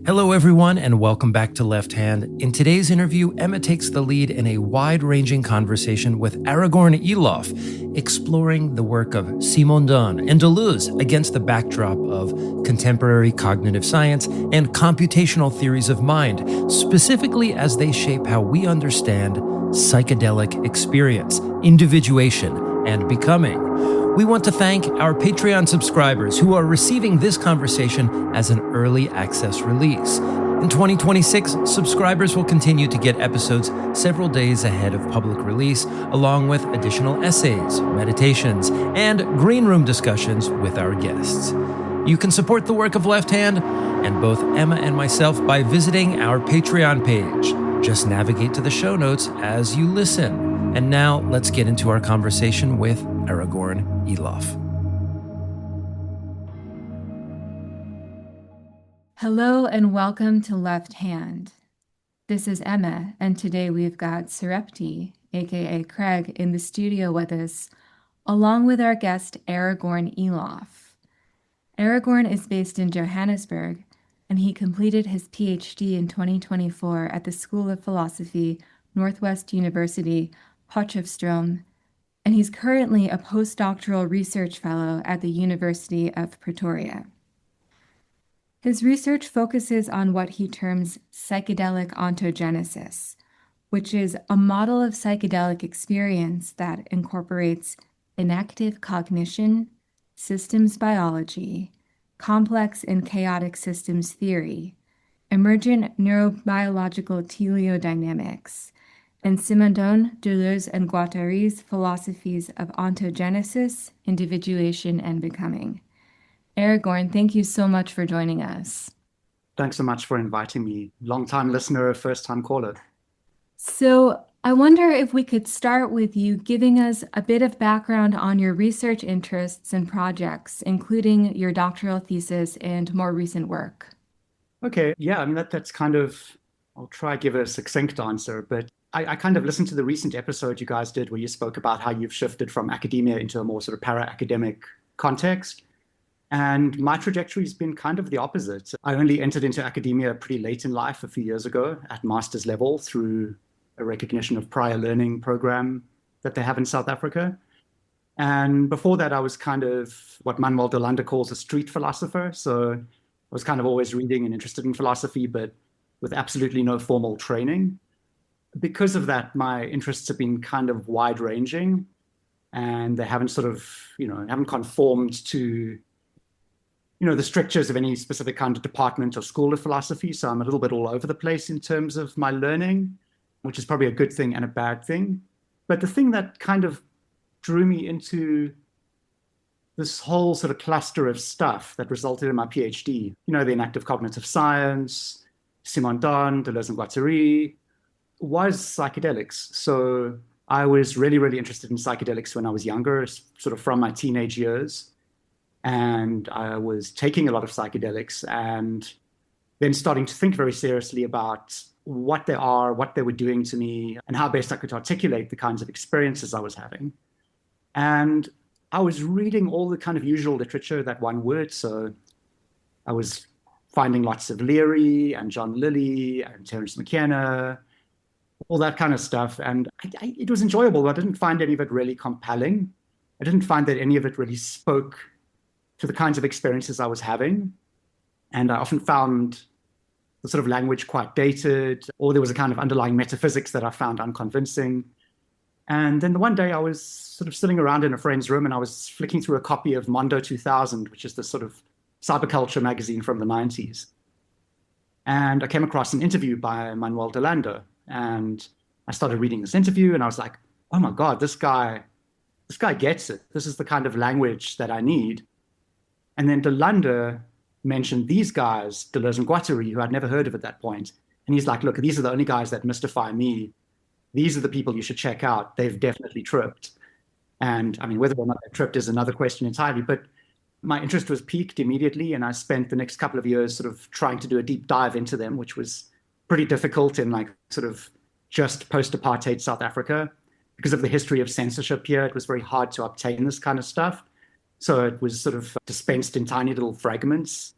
Hello, everyone, and welcome back to Left Hand. In today's interview, Emma takes the lead in a wide-ranging conversation with Aragorn Eloff, exploring the work of Simondon and Deleuze against the backdrop of contemporary cognitive science and computational theories of mind, specifically as they shape how we understand psychedelic experience, individuation, and becoming. We want to thank our Patreon subscribers who are receiving this conversation as an early access release. In 2026, subscribers will continue to get episodes several days ahead of public release, along with additional essays, meditations, and green room discussions with our guests. You can support the work of Left Hand and both Emma and myself by visiting our Patreon page. Just navigate to the show notes as you listen. And now let's get into our conversation with Aragorn Eloff. Hello and welcome to Left Hand. This is Emma, and today we've got Sarepty, aka Craig, in the studio with us, along with our guest Aragorn Eloff. Aragorn is based in Johannesburg, and he completed his PhD in 2024 at the School of Philosophy, Northwest University, Potchefstroom, and he's currently a postdoctoral research fellow at the University of Pretoria. His research focuses on what he terms psychedelic ontogenesis, which is a model of psychedelic experience that incorporates enactive cognition, systems biology, complex and chaotic systems theory, emergent neurobiological teleodynamics, and Simondon, Deleuze, and Guattari's philosophies of ontogenesis, individuation, and becoming. Aragorn, thank you so much for joining us. Thanks so much for inviting me. Long-time listener, first-time caller. So I wonder if we could start with you giving us a bit of background on your research interests and projects, including your doctoral thesis and more recent work. Okay, yeah, I mean, that's kind of, I'll try to give a succinct answer, but I kind of listened to the recent episode you guys did where you spoke about how you've shifted from academia into a more sort of para-academic context. And my trajectory has been kind of the opposite. I only entered into academia pretty late in life, a few years ago, at master's level through a recognition of prior learning program that they have in South Africa. And before that, I was kind of what Manuel Deleuze calls a street philosopher. So I was kind of always reading and interested in philosophy, but with absolutely no formal training. Because of that, my interests have been kind of wide-ranging, and they haven't sort of, haven't conformed to, the strictures of any specific kind of department or school of philosophy. So I'm a little bit all over the place in terms of my learning, which is probably a good thing and a bad thing. But the thing that kind of drew me into this whole sort of cluster of stuff that resulted in my PhD, the enactive cognitive science, Simondon, Deleuze and Guattari, was psychedelics. So I was really, really interested in psychedelics when I was younger, sort of from my teenage years. And I was taking a lot of psychedelics and then starting to think very seriously about what they are, what they were doing to me, and how best I could articulate the kinds of experiences I was having. And I was reading all the kind of usual literature that one would. So I was finding lots of Leary and John Lilly and Terence McKenna, all that kind of stuff. And it was enjoyable, but I didn't find any of it really compelling. I didn't find that any of it really spoke to the kinds of experiences I was having. And I often found the sort of language quite dated, or there was a kind of underlying metaphysics that I found unconvincing. And then the one day I was sort of sitting around in a friend's room and I was flicking through a copy of Mondo 2000, which is this sort of cyberculture magazine from the 90s. And I came across an interview by Manuel Deleuze. And I started reading this interview and I was like, oh my God, this guy gets it. This is the kind of language that I need. And then Deleuze mentioned these guys, Deleuze and Guattari, who I'd never heard of at that point. And he's like, look, these are the only guys that mystify me. These are the people you should check out. They've definitely tripped. And I mean, whether or not they tripped is another question entirely. But my interest was piqued immediately. And I spent the next couple of years sort of trying to do a deep dive into them, which was pretty difficult in like sort of just post-apartheid South Africa. Because of the history of censorship here, it was very hard to obtain this kind of stuff. So it was sort of dispensed in tiny little fragments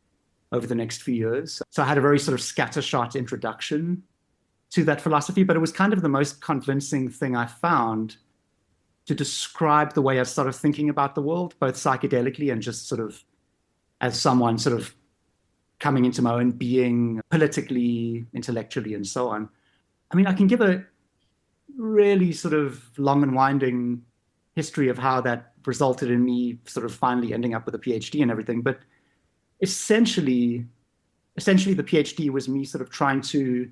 over the next few years. So I had a very sort of scattershot introduction to that philosophy, but it was kind of the most convincing thing I found to describe the way I started thinking about the world, both psychedelically and just sort of as someone sort of coming into my own being politically, intellectually, and so on. I mean, I can give a really sort of long and winding history of how that resulted in me sort of finally ending up with a PhD and everything. But essentially the PhD was me sort of trying to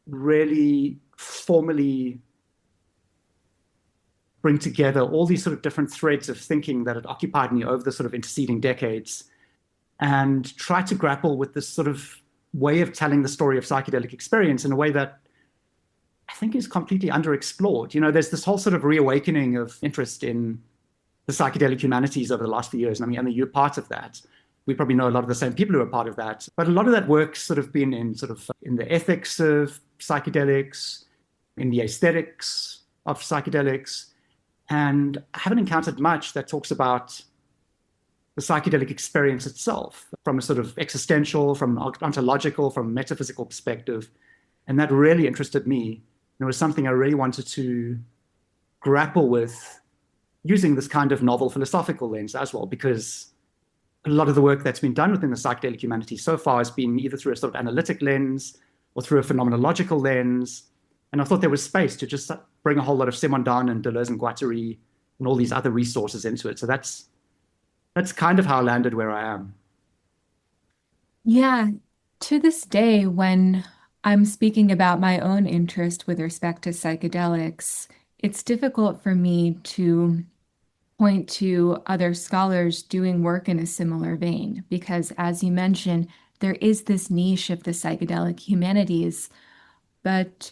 really formally bring together all these sort of different threads of thinking that had occupied me over the sort of interceding decades and try to grapple with this sort of way of telling the story of psychedelic experience in a way that I think is completely underexplored. You know, there's this whole sort of reawakening of interest in the psychedelic humanities over the last few years. I mean, you're part of that. We probably know a lot of the same people who are part of that. But a lot of that work's sort of been in the ethics of psychedelics, in the aesthetics of psychedelics. And I haven't encountered much that talks about the psychedelic experience itself from a sort of existential, from an ontological, from a metaphysical perspective. And that really interested me. And it was something I really wanted to grapple with using this kind of novel philosophical lens as well, because a lot of the work that's been done within the psychedelic humanities so far has been either through a sort of analytic lens or through a phenomenological lens. And I thought there was space to just bring a whole lot of Simondon and Deleuze and Guattari and all these other resources into it. So that's kind of how I landed where I am. Yeah, to this day, when I'm speaking about my own interest with respect to psychedelics, it's difficult for me to point to other scholars doing work in a similar vein, because as you mentioned, there is this niche of the psychedelic humanities, but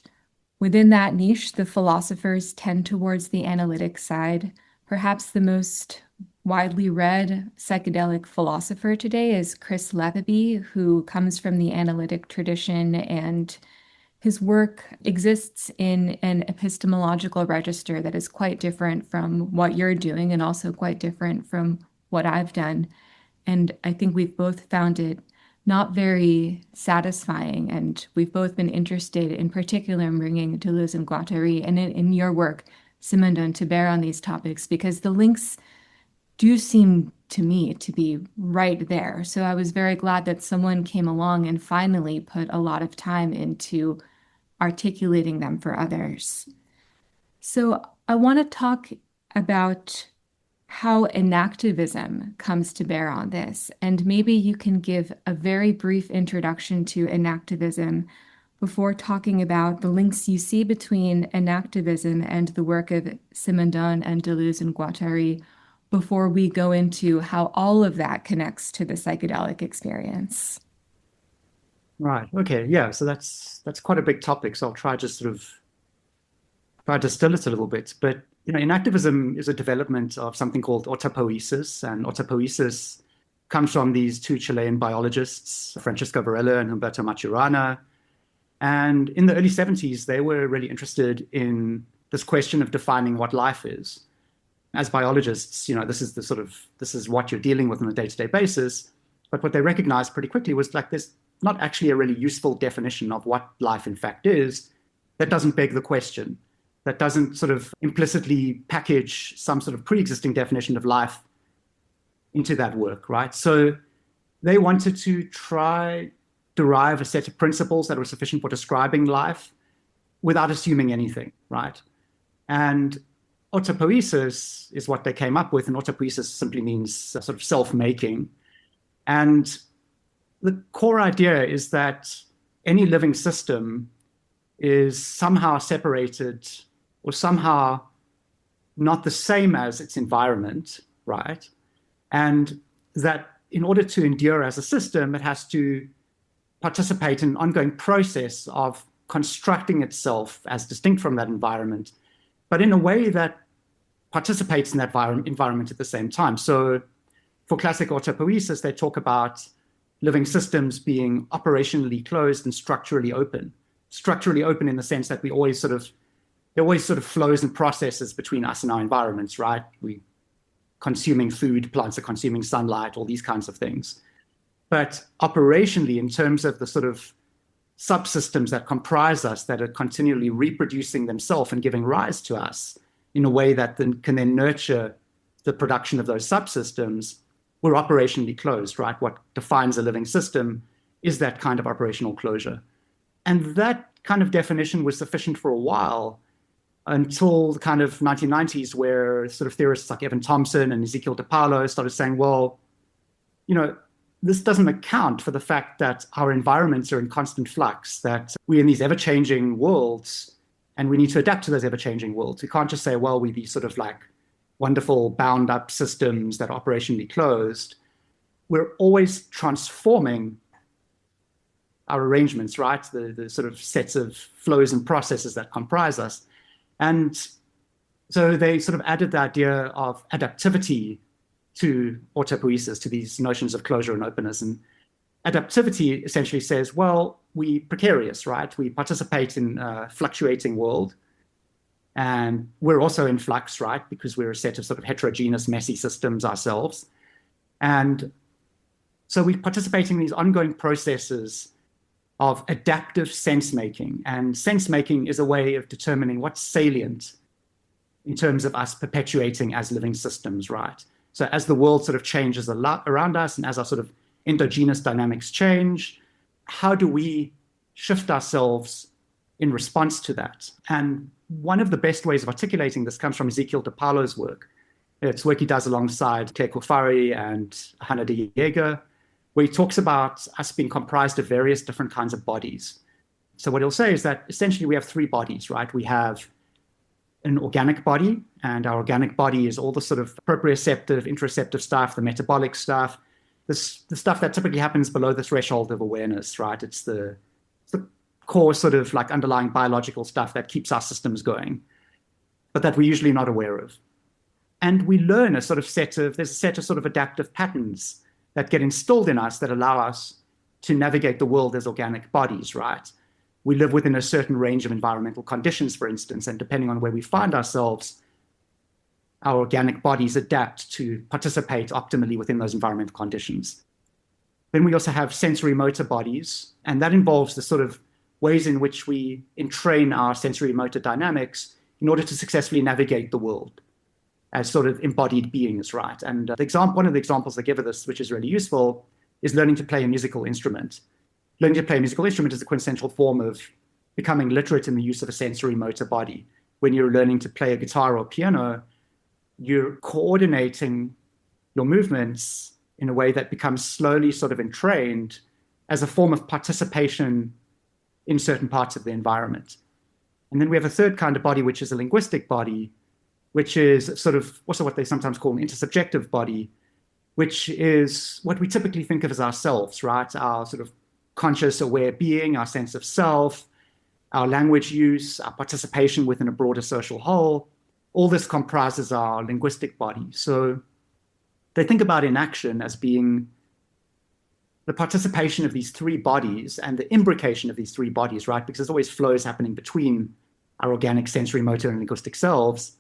within that niche, the philosophers tend towards the analytic side. Perhaps the most widely read psychedelic philosopher today is Chris Letheby, who comes from the analytic tradition, and his work exists in an epistemological register that is quite different from what you're doing and also quite different from what I've done. And I think we've both found it not very satisfying, and we've both been interested in particular in bringing Deleuze and Guattari and in your work, Simondon, to bear on these topics, because the links do seem to me to be right there. So I was very glad that someone came along and finally put a lot of time into articulating them for others. So I want to talk about how enactivism comes to bear on this. And maybe you can give a very brief introduction to enactivism before talking about the links you see between enactivism and the work of Simondon and Deleuze and Guattari, before we go into how all of that connects to the psychedelic experience. Right. Okay. Yeah. So that's quite a big topic. So I'll try to distill it a little bit. But enactivism is a development of something called autopoiesis, and autopoiesis comes from these two Chilean biologists, Francisco Varela and Humberto Maturana. And in the early 70s, they were really interested in this question of defining what life is. As biologists, this is what you're dealing with on a day-to-day basis. But what they recognized pretty quickly was there's not actually a really useful definition of what life in fact is. That doesn't beg the question. That doesn't sort of implicitly package some sort of pre-existing definition of life into that work, right? So they wanted to try derive a set of principles that were sufficient for describing life without assuming anything, right? And autopoiesis is what they came up with, and autopoiesis simply means sort of self-making. And the core idea is that any living system is somehow separated or somehow not the same as its environment, right? And that in order to endure as a system, it has to participate in an ongoing process of constructing itself as distinct from that environment, but in a way that participates in that environment at the same time. So for classic autopoiesis, they talk about living systems being operationally closed and structurally open. Structurally open in the sense that there always sort of flows and processes between us and our environments, right? We consuming food, plants are consuming sunlight, all these kinds of things. But operationally, in terms of the sort of subsystems that comprise us, that are continually reproducing themselves and giving rise to us in a way that can then nurture the production of those subsystems, we're operationally closed, right? What defines a living system is that kind of operational closure. And that kind of definition was sufficient for a while until the kind of 1990s, where sort of theorists like Evan Thompson and Ezekiel DePaulo started saying, well, this doesn't account for the fact that our environments are in constant flux, that we're in these ever-changing worlds, and we need to adapt to those ever-changing worlds. We can't just say, well, we're these sort of like wonderful bound-up systems that are operationally closed. We're always transforming our arrangements, right? The sort of sets of flows and processes that comprise us. And so they sort of added the idea of adaptivity to autopoiesis, to these notions of closure and openness. And adaptivity essentially says, well, we're precarious, right? We participate in a fluctuating world. And we're also in flux, right? Because we're a set of sort of heterogeneous, messy systems ourselves. And so we participate in these ongoing processes of adaptive sense-making. And sense-making is a way of determining what's salient in terms of us perpetuating as living systems, right? So as the world sort of changes a lot around us, and as our sort of endogenous dynamics change, how do we shift ourselves in response to that? And one of the best ways of articulating this comes from Ezekiel DePaulo's work. It's work he does alongside Claire Koufari and Hannah de Jager, where he talks about us being comprised of various different kinds of bodies. So what he'll say is that essentially we have three bodies, right? We have an organic body, and our organic body is all the sort of proprioceptive, interoceptive stuff, the metabolic stuff, the stuff that typically happens below the threshold of awareness, right? It's the core sort of like underlying biological stuff that keeps our systems going, but that we're usually not aware of. And we learn there's a set of sort of adaptive patterns that get instilled in us that allow us to navigate the world as organic bodies, right? We live within a certain range of environmental conditions, for instance, and depending on where we find ourselves, our organic bodies adapt to participate optimally within those environmental conditions. Then we also have sensory motor bodies, and that involves the sort of ways in which we entrain our sensory motor dynamics in order to successfully navigate the world as sort of embodied beings, right? And one of the examples I give of this, which is really useful, is learning to play a musical instrument. Learning to play a musical instrument is a quintessential form of becoming literate in the use of a sensory motor body. When you're learning to play a guitar or piano, you're coordinating your movements in a way that becomes slowly sort of entrained as a form of participation in certain parts of the environment. And then we have a third kind of body, which is a linguistic body, which is sort of also what they sometimes call an intersubjective body, which is what we typically think of as ourselves, right? Our sort of conscious, aware being, our sense of self, our language use, our participation within a broader social whole. All this comprises our linguistic body. So they think about inaction as being the participation of these three bodies and the imbrication of these three bodies, right? Because there's always flows happening between our organic, sensory, motor, and linguistic selves.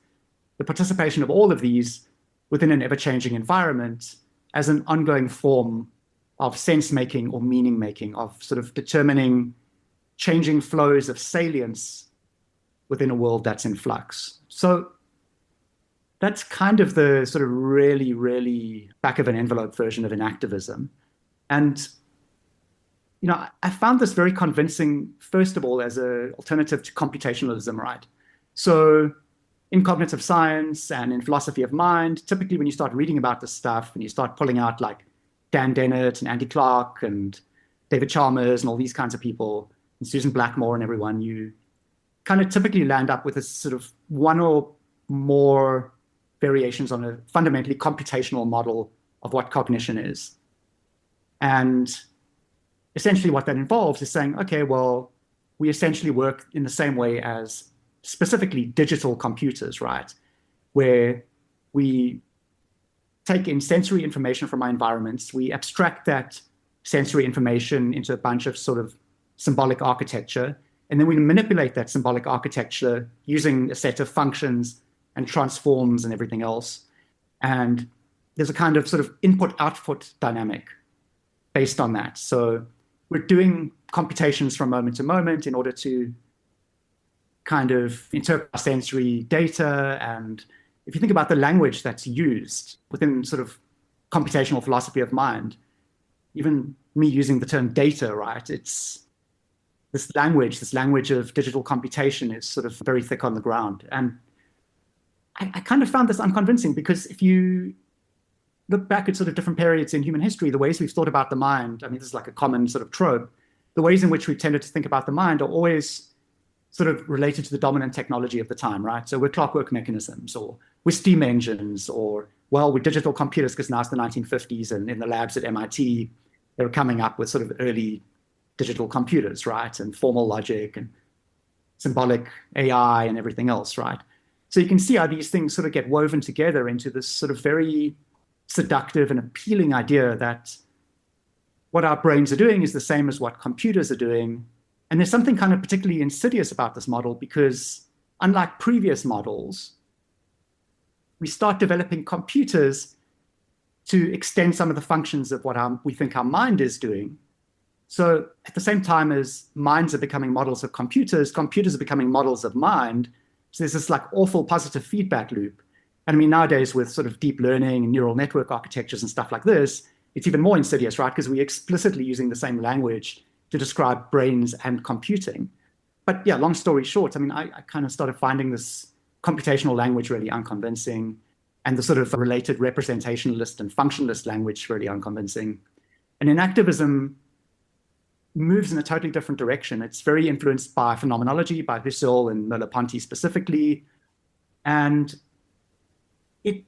The participation of all of these within an ever-changing environment as an ongoing form of sense-making or meaning-making, of sort of determining changing flows of salience within a world that's in flux. So that's kind of the sort of really, really back-of-an-envelope version of enactivism. And, I found this very convincing, first of all, as an alternative to computationalism, right? So in cognitive science and in philosophy of mind, typically when you start reading about this stuff and you start pulling out like Dan Dennett and Andy Clark and David Chalmers and all these kinds of people, and Susan Blackmore and everyone, you kind of typically land up with a sort of one or more variations on a fundamentally computational model of what cognition is. And essentially what that involves is saying, okay, well, we essentially work in the same way as specifically digital computers, right? Where we take in sensory information from our environments, we abstract that sensory information into a bunch of sort of symbolic architecture, and then we manipulate that symbolic architecture using a set of functions and transforms and everything else. And there's a kind of sort of input-output dynamic based on that. So we're doing computations from moment to moment in order to kind of interpret our sensory data. And if you think about the language that's used within sort of computational philosophy of mind, even me using the term data, right? It's this language of digital computation is sort of very thick on the ground. And I kind of found this unconvincing, because if you look back at sort of different periods in human history, the ways we've thought about the mind, I mean, this is like a common sort of trope, the ways in which we've tended to think about the mind are always sort of related to the dominant technology of the time, right? So we're clockwork mechanisms, or we're steam engines, or, well, we're digital computers, because now it's the 1950s, and in the labs at MIT, they were coming up with sort of early digital computers, right? And formal logic and symbolic AI and everything else, right? So you can see how these things sort of get woven together into this sort of very seductive and appealing idea that what our brains are doing is the same as what computers are doing. And there's something kind of particularly insidious about this model, because unlike previous models, we start developing computers to extend some of the functions of what we think our mind is doing. So at the same time as minds are becoming models of computers, computers are becoming models of mind. So there's this like awful positive feedback loop. And I mean, nowadays with sort of deep learning and neural network architectures and stuff like this, it's even more insidious, right? Because we're explicitly using the same language to describe brains and computing. But yeah, long story short, I mean, I kind of started finding this computational language really unconvincing, and the sort of related representationalist and functionalist language really unconvincing. And Enactivism moves in a totally different direction. It's very influenced by phenomenology, by Husserl and Merleau-Ponty specifically. And it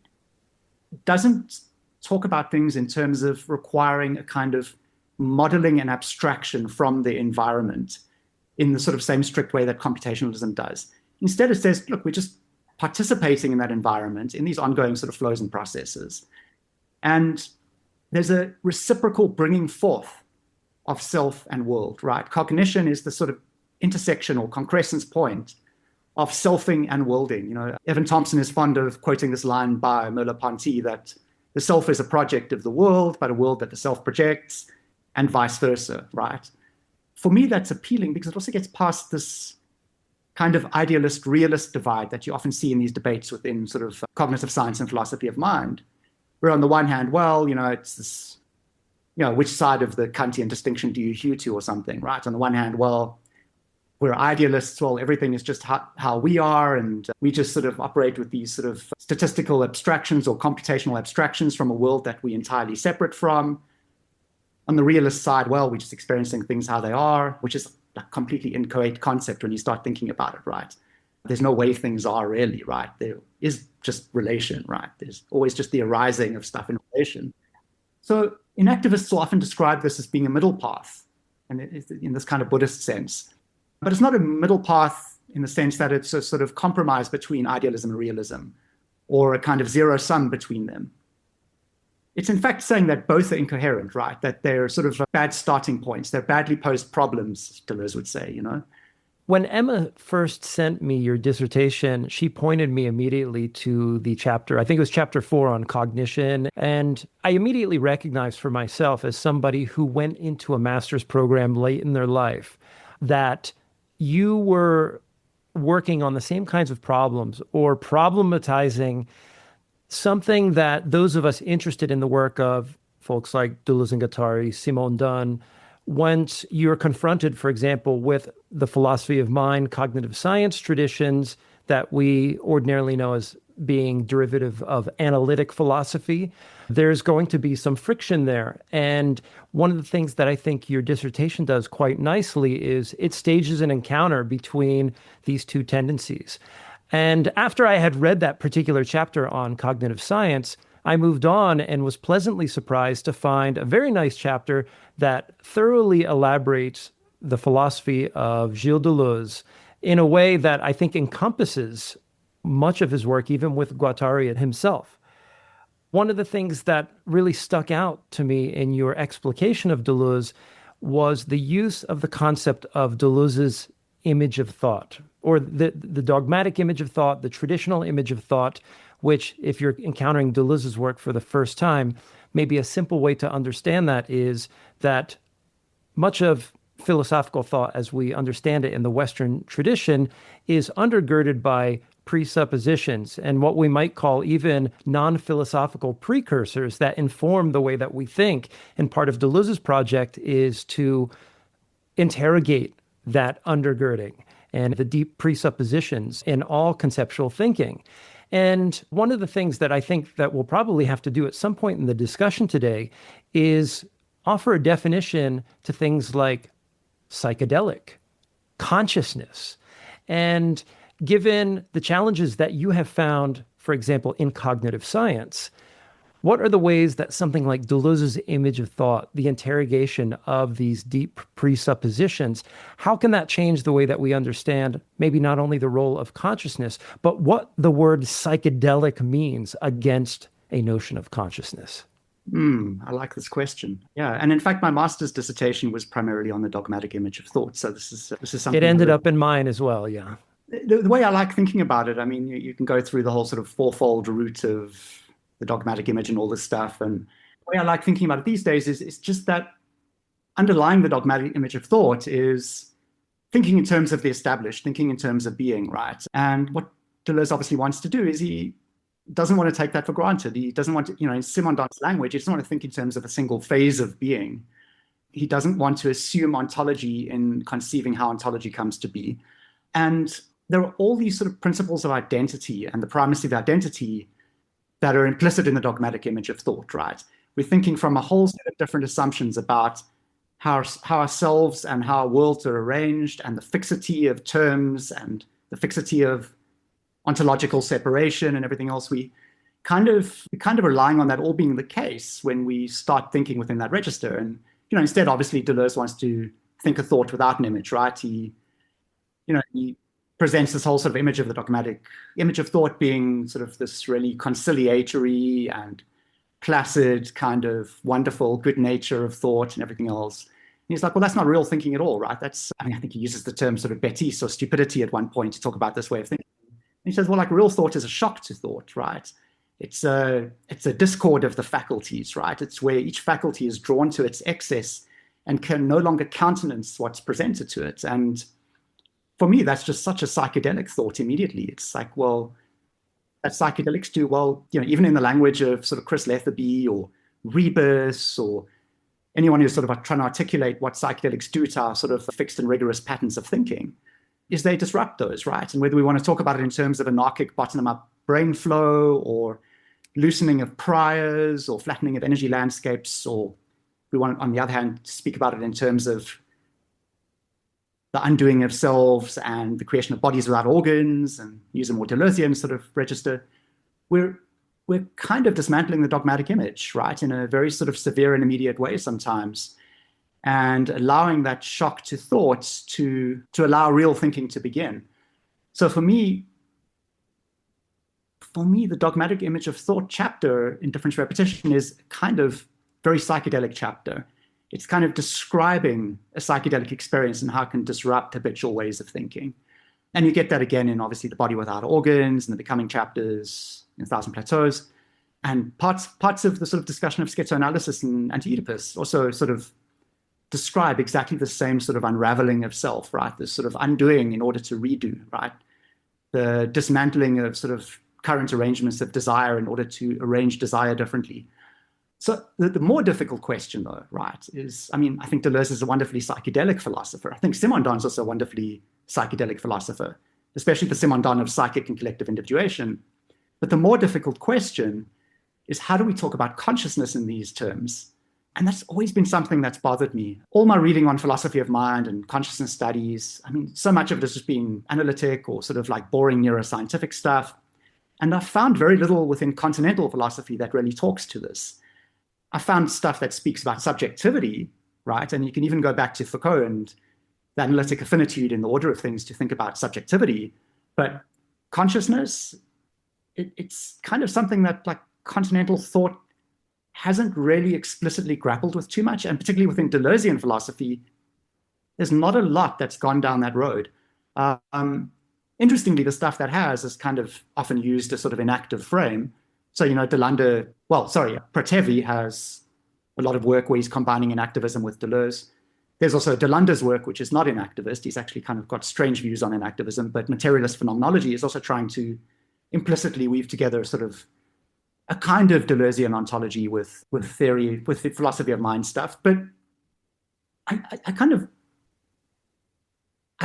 doesn't talk about things in terms of requiring a kind of modeling and abstraction from the environment in the sort of same strict way that computationalism does. Instead, it says, look, we're just participating in that environment, in these ongoing sort of flows and processes. And there's a reciprocal bringing forth of self and world, right? Cognition is the sort of intersection or concrescence point of selfing and worlding. You know, Evan Thompson is fond of quoting this line by Merleau-Ponty that the self is a project of the world, but a world that the self projects, and vice versa, right? For me, that's appealing because it also gets past this kind of idealist-realist divide that you often see in these debates within sort of cognitive science and philosophy of mind, where on the one hand, well, you know, it's this, you know, which side of the Kantian distinction do you hew to or something, right? On the one hand, well, we're idealists, well, everything is just how we are, and we just sort of operate with these sort of statistical abstractions or computational abstractions from a world that we're entirely separate from. On the realist side, well, we're just experiencing things how they are, which is a completely inchoate concept when you start thinking about it, right? There's no way things are really, right? There is just relation, right? There's always just the arising of stuff in relation. So enactivists will often describe this as being a middle path, and in this kind of Buddhist sense. But it's not a middle path in the sense that it's a sort of compromise between idealism and realism, or a kind of zero sum between them. It's in fact saying that both are incoherent, right? That they're sort of bad starting points. They're badly posed problems, Deleuze would say, you know? When Emma first sent me your dissertation, she pointed me immediately to the chapter, I think it was chapter 4 on cognition. And I immediately recognized for myself as somebody who went into a master's program late in their life that you were working on the same kinds of problems or problematizing something that those of us interested in the work of folks like Deleuze and Guattari, Simondon, once you're confronted, for example, with the philosophy of mind, cognitive science traditions that we ordinarily know as being derivative of analytic philosophy, there's going to be some friction there. And one of the things that I think your dissertation does quite nicely is it stages an encounter between these two tendencies. And after I had read that particular chapter on cognitive science, I moved on and was pleasantly surprised to find a very nice chapter that thoroughly elaborates the philosophy of Gilles Deleuze in a way that I think encompasses much of his work, even with Guattari himself. One of the things that really stuck out to me in your explication of Deleuze was the use of the concept of Deleuze's image of thought, or the dogmatic image of thought, the traditional image of thought, which, if you're encountering Deleuze's work for the first time, maybe a simple way to understand that is that much of philosophical thought as we understand it in the Western tradition is undergirded by presuppositions and what we might call even non-philosophical precursors that inform the way that we think. And part of Deleuze's project is to interrogate that undergirding and the deep presuppositions in all conceptual thinking. And one of the things that I think that we'll probably have to do at some point in the discussion today is offer a definition to things like psychedelic, consciousness. And given the challenges that you have found, for example, in cognitive science, what are the ways that something like Deleuze's image of thought, the interrogation of these deep presuppositions, how can that change the way that we understand maybe not only the role of consciousness, but what the word psychedelic means against a notion of consciousness? I like this question. Yeah, and in fact, my master's dissertation was primarily on the dogmatic image of thought. So this is something. It ended up in mine as well. Yeah. The way I like thinking about it, I mean, you can go through the whole sort of fourfold route of the dogmatic image and all this stuff. And the way I like thinking about it these days is just that underlying the dogmatic image of thought is thinking in terms of the established, thinking in terms of being, right? And what Deleuze obviously wants to do is he doesn't want to take that for granted. He doesn't want to, in Simondon's language, he doesn't want to think in terms of a single phase of being. He doesn't want to assume ontology in conceiving how ontology comes to be. And there are all these sort of principles of identity and the primacy of identity that are implicit in the dogmatic image of thought, right? We're thinking from a whole set of different assumptions about how ourselves and how our worlds are arranged and the fixity of terms and the fixity of ontological separation and everything else. We're kind of relying on that all being the case when we start thinking within that register. And, instead, obviously, Deleuze wants to think a thought without an image, right? He presents this whole sort of image of the dogmatic image of thought being sort of this really conciliatory and placid kind of wonderful good nature of thought and everything else. And he's like, well, that's not real thinking at all, right? I think he uses the term sort of bêtise or stupidity at one point to talk about this way of thinking. And he says, well, like real thought is a shock to thought, right? It's a discord of the faculties, right? It's where each faculty is drawn to its excess and can no longer countenance what's presented to it. And for me, that's just such a psychedelic thought immediately. It's like, well, that psychedelics do, well, even in the language of sort of Chris Letherby or Rebus or anyone who's sort of trying to articulate what psychedelics do to our sort of fixed and rigorous patterns of thinking, is they disrupt those, right? And whether we want to talk about it in terms of anarchic bottom-up brain flow or loosening of priors or flattening of energy landscapes, or we want, on the other hand, to speak about it in terms of the undoing of selves and the creation of bodies without organs, and use a more Deleuzian sort of register, we're kind of dismantling the dogmatic image, right, in a very sort of severe and immediate way sometimes, and allowing that shock to thoughts to allow real thinking to begin. So for me, the dogmatic image of thought chapter in Differential Repetition is kind of very psychedelic chapter. It's kind of describing a psychedelic experience and how it can disrupt habitual ways of thinking. And you get that again in obviously The Body Without Organs and the Becoming chapters in 1,000 Plateaus, and parts of the sort of discussion of schizoanalysis and Anti-Oedipus also sort of describe exactly the same sort of unraveling of self, right? This sort of undoing in order to redo, right? The dismantling of sort of current arrangements of desire in order to arrange desire differently. So the more difficult question, though, right, is, I think Deleuze is a wonderfully psychedelic philosopher. I think Simondon is also a wonderfully psychedelic philosopher, especially the Simondon of psychic and collective individuation. But the more difficult question is, how do we talk about consciousness in these terms? And that's always been something that's bothered me. All my reading on philosophy of mind and consciousness studies, so much of it has just been analytic or sort of like boring neuroscientific stuff. And I've found very little within continental philosophy that really talks to this. I found stuff that speaks about subjectivity, right? And you can even go back to Foucault and the analytic affinitude in the order of things to think about subjectivity. But consciousness, it's kind of something that like continental thought hasn't really explicitly grappled with too much. And particularly within Deleuzian philosophy, there's not a lot that's gone down that road. Interestingly, the stuff that has is kind of often used as sort of inactive frame. So, Pratevi has a lot of work where he's combining enactivism with Deleuze. There's also Delander's work, which is not enactivist. He's actually kind of got strange views on enactivism, but materialist phenomenology is also trying to implicitly weave together sort of a kind of Deleuzean ontology with theory, with the philosophy of mind stuff. But I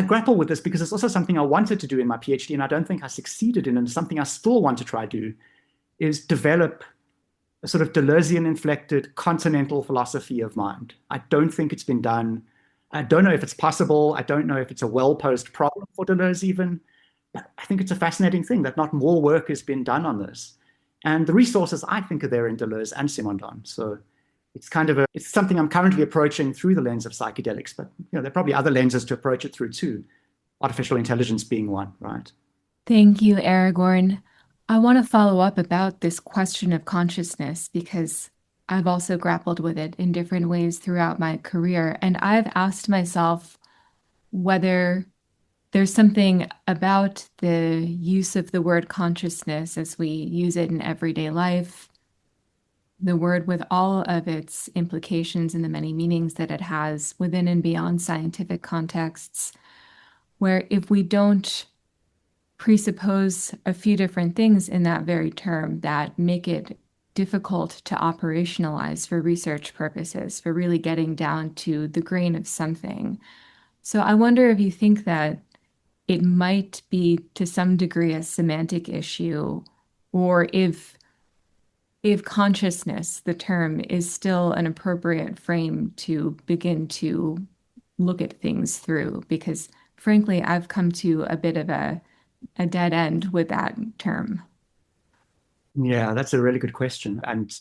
grapple with this because it's also something I wanted to do in my PhD, and I don't think I succeeded in, and something I still want to try to do is develop a sort of Deleuzean-inflected continental philosophy of mind. I don't think it's been done. I don't know if it's possible. I don't know if it's a well-posed problem for Deleuze even, but I think it's a fascinating thing that not more work has been done on this. And the resources I think are there in Deleuze and Simondon. So it's it's something I'm currently approaching through the lens of psychedelics, but there are probably other lenses to approach it through too, artificial intelligence being one, right? Thank you, Aragorn. I want to follow up about this question of consciousness because I've also grappled with it in different ways throughout my career. And I've asked myself whether there's something about the use of the word consciousness as we use it in everyday life, the word with all of its implications and the many meanings that it has within and beyond scientific contexts, where if we don't presuppose a few different things in that very term that make it difficult to operationalize for research purposes, for really getting down to the grain of something. So I wonder if you think that it might be to some degree a semantic issue, or if consciousness, the term, is still an appropriate frame to begin to look at things through, because frankly, I've come to a bit of a dead end with that term. Yeah, that's a really good question. And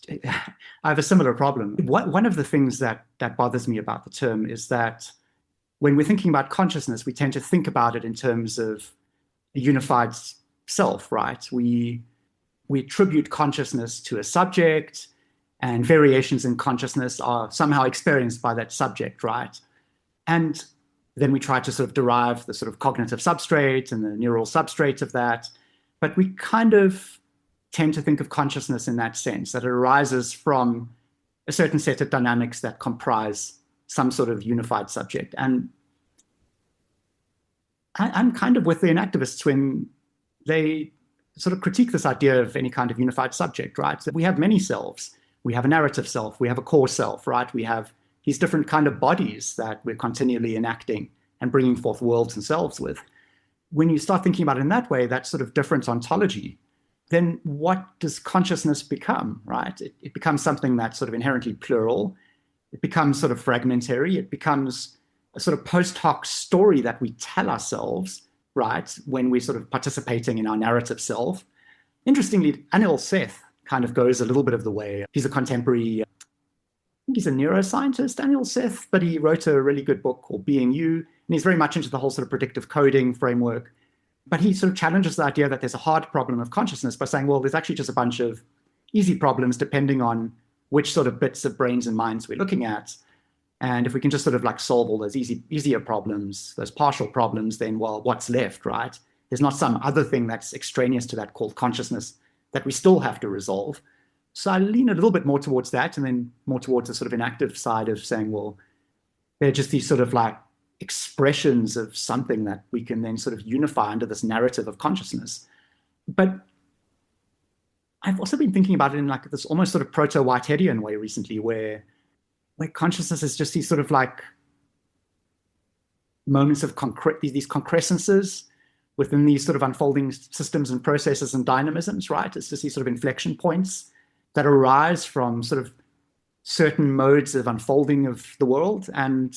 I have a similar problem. One of the things that bothers me about the term is that when we're thinking about consciousness, we tend to think about it in terms of a unified self, right? We attribute consciousness to a subject, and variations in consciousness are somehow experienced by that subject, right? And then we try to sort of derive the sort of cognitive substrate and the neural substrate of that. But we kind of tend to think of consciousness in that sense, that it arises from a certain set of dynamics that comprise some sort of unified subject. And I'm kind of with the enactivists when they sort of critique this idea of any kind of unified subject, right? So we have many selves. We have a narrative self. We have a core self, right? We have these different kind of bodies that we're continually enacting and bringing forth worlds and selves with. When you start thinking about it in that way, that sort of different ontology, then what does consciousness become, right? It becomes something that's sort of inherently plural. It becomes sort of fragmentary. It becomes a sort of post hoc story that we tell ourselves, right, when we're sort of participating in our narrative self. Interestingly, Anil Seth kind of goes a little bit of the way. He's a contemporary, I think he's a neuroscientist, Anil Seth, but he wrote a really good book called Being You, and he's very much into the whole sort of predictive coding framework. But he sort of challenges the idea that there's a hard problem of consciousness by saying, well, there's actually just a bunch of easy problems depending on which sort of bits of brains and minds we're looking at. And if we can just sort of like solve all those easier problems, those partial problems, then, well, what's left, right? There's not some other thing that's extraneous to that called consciousness that we still have to resolve. So I lean a little bit more towards that, and then more towards the sort of inactive side of saying, well, they're just these sort of like expressions of something that we can then sort of unify under this narrative of consciousness. But I've also been thinking about it in like this almost sort of proto-Whiteheadian way recently, where consciousness is just these sort of like moments of these concrescences within these sort of unfolding systems and processes and dynamisms, right? It's just these sort of inflection points that arise from sort of certain modes of unfolding of the world. And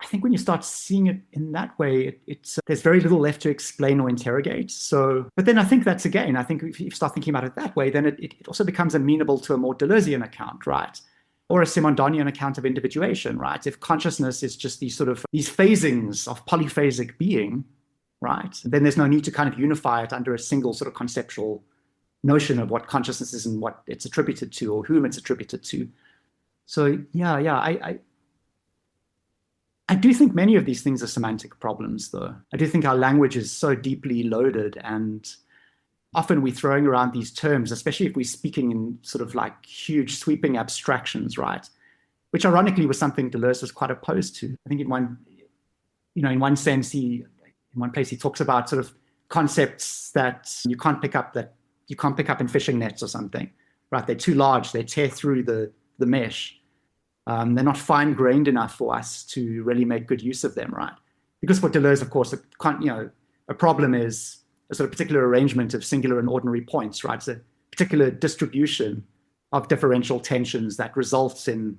I think when you start seeing it in that way, there's very little left to explain or interrogate. So, but then I think I think if you start thinking about it that way, then it also becomes amenable to a more Deleuzean account, right? Or a Simondonian account of individuation, right? If consciousness is just these phasings of polyphasic being, right? Then there's no need to kind of unify it under a single sort of conceptual notion of what consciousness is and what it's attributed to or whom it's attributed to. So I do think many of these things are semantic problems, though. I do think our language is so deeply loaded, and often we're throwing around these terms, especially if we're speaking in sort of like huge sweeping abstractions, right? Which ironically was something Deleuze was quite opposed to. I think in one sense, in one place he talks about sort of concepts that you can't pick up in fishing nets or something, right? They're too large, they tear through the mesh. They're not fine-grained enough for us to really make good use of them, right? Because for Deleuze, of course, a problem is a sort of particular arrangement of singular and ordinary points, right? It's a particular distribution of differential tensions that results in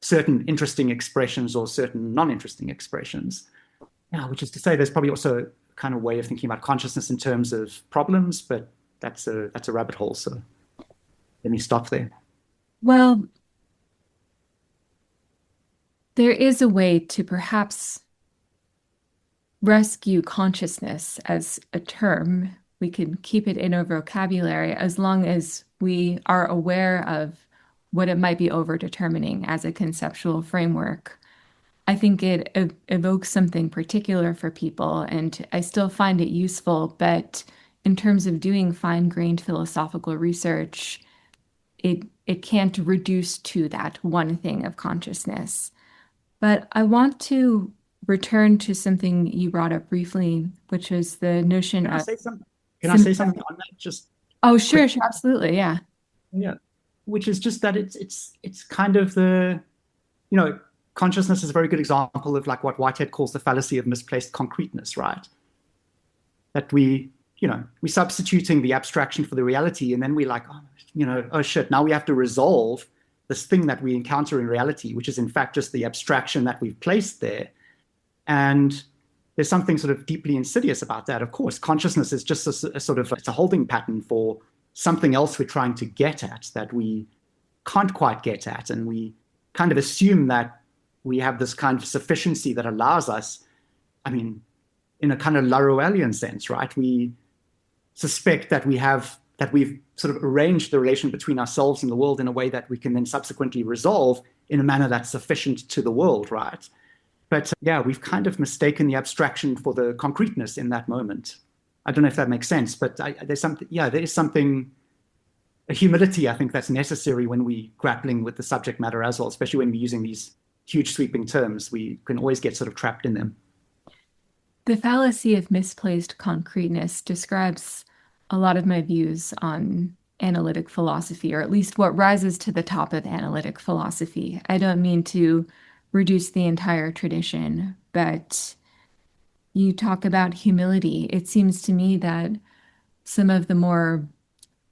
certain interesting expressions or certain non-interesting expressions. Yeah, which is to say there's probably also a kind of way of thinking about consciousness in terms of problems, but that's a rabbit hole, so let me stop there. Well, there is a way to perhaps rescue consciousness as a term. We can keep it in our vocabulary as long as we are aware of what it might be over-determining as a conceptual framework. I think it evokes something particular for people, and I still find it useful, but in terms of doing fine-grained philosophical research, it can't reduce to that one thing of consciousness. But I want to return to something you brought up briefly, which was the notion of... Can I say something on that? Just Oh, sure, absolutely, yeah. Yeah, which is just that it's kind of consciousness is a very good example of like what Whitehead calls the fallacy of misplaced concreteness, right? That we're substituting the abstraction for the reality, and then we're like, oh shit, now we have to resolve this thing that we encounter in reality, which is in fact just the abstraction that we've placed there. And there's something sort of deeply insidious about that. Of course, consciousness is just it's a holding pattern for something else we're trying to get at that we can't quite get at. And we kind of assume that we have this kind of sufficiency that allows us, in a kind of Laruellian sense, right? We suspect that we've sort of arranged the relation between ourselves and the world in a way that we can then subsequently resolve in a manner that's sufficient to the world, right? But we've kind of mistaken the abstraction for the concreteness in that moment. I don't know if that makes sense, but there is something, a humility, I think, that's necessary when we're grappling with the subject matter as well, especially when we're using these huge sweeping terms. We can always get sort of trapped in them. The fallacy of misplaced concreteness describes a lot of my views on analytic philosophy, or at least what rises to the top of analytic philosophy. I don't mean to reduce the entire tradition, but you talk about humility. It seems to me that some of the more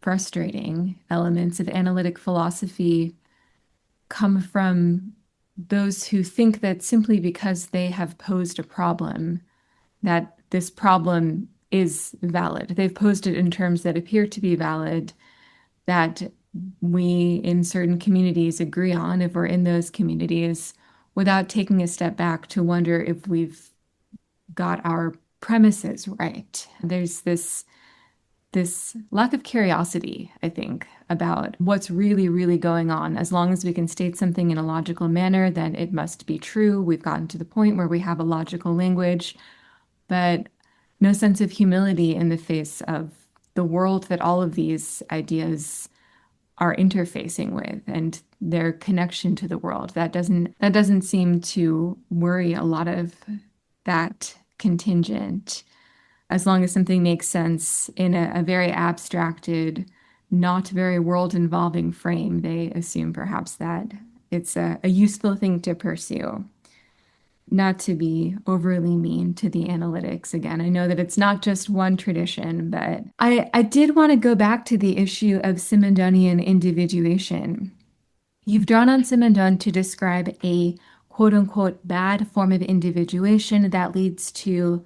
frustrating elements of analytic philosophy come from those who think that simply because they have posed a problem, that this problem is valid. They've posed it in terms that appear to be valid, that we in certain communities agree on if we're in those communities, without taking a step back to wonder if we've got our premises right. There's this lack of curiosity, I think, about what's really, really going on. As long as we can state something in a logical manner, then it must be true. We've gotten to the point where we have a logical language, but no sense of humility in the face of the world that all of these ideas are interfacing with and their connection to the world. That doesn't seem to worry a lot of that contingent. As long as something makes sense in a very abstracted, not very world-involving frame, they assume perhaps that it's a useful thing to pursue. Not to be overly mean to the analytics again. I know that it's not just one tradition, but I did want to go back to the issue of Simondonian individuation. You've drawn on Simondon to describe a quote-unquote bad form of individuation that leads to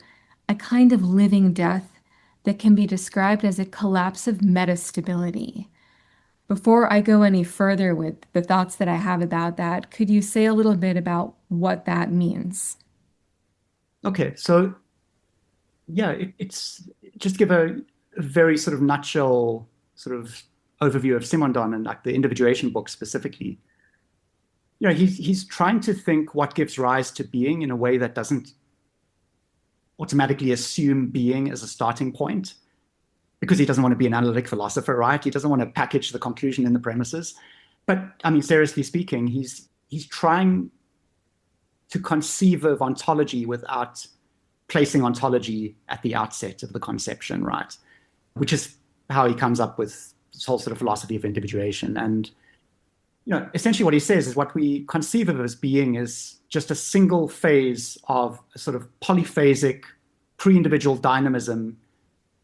a kind of living death that can be described as a collapse of metastability. Before I go any further with the thoughts that I have about that, could you say a little bit about what that means? Okay, so it's just give a very sort of nutshell sort of overview of Simondon and like the Individuation book specifically. He's trying to think what gives rise to being in a way that doesn't automatically assume being as a starting point. because he doesn't want to be an analytic philosopher, right? He doesn't want to package the conclusion in the premises. But I mean, seriously speaking, he's trying to conceive of ontology without placing ontology at the outset of the conception, right? Which is how he comes up with this whole sort of philosophy of individuation. And, essentially what he says is what we conceive of as being is just a single phase of a sort of polyphasic pre-individual dynamism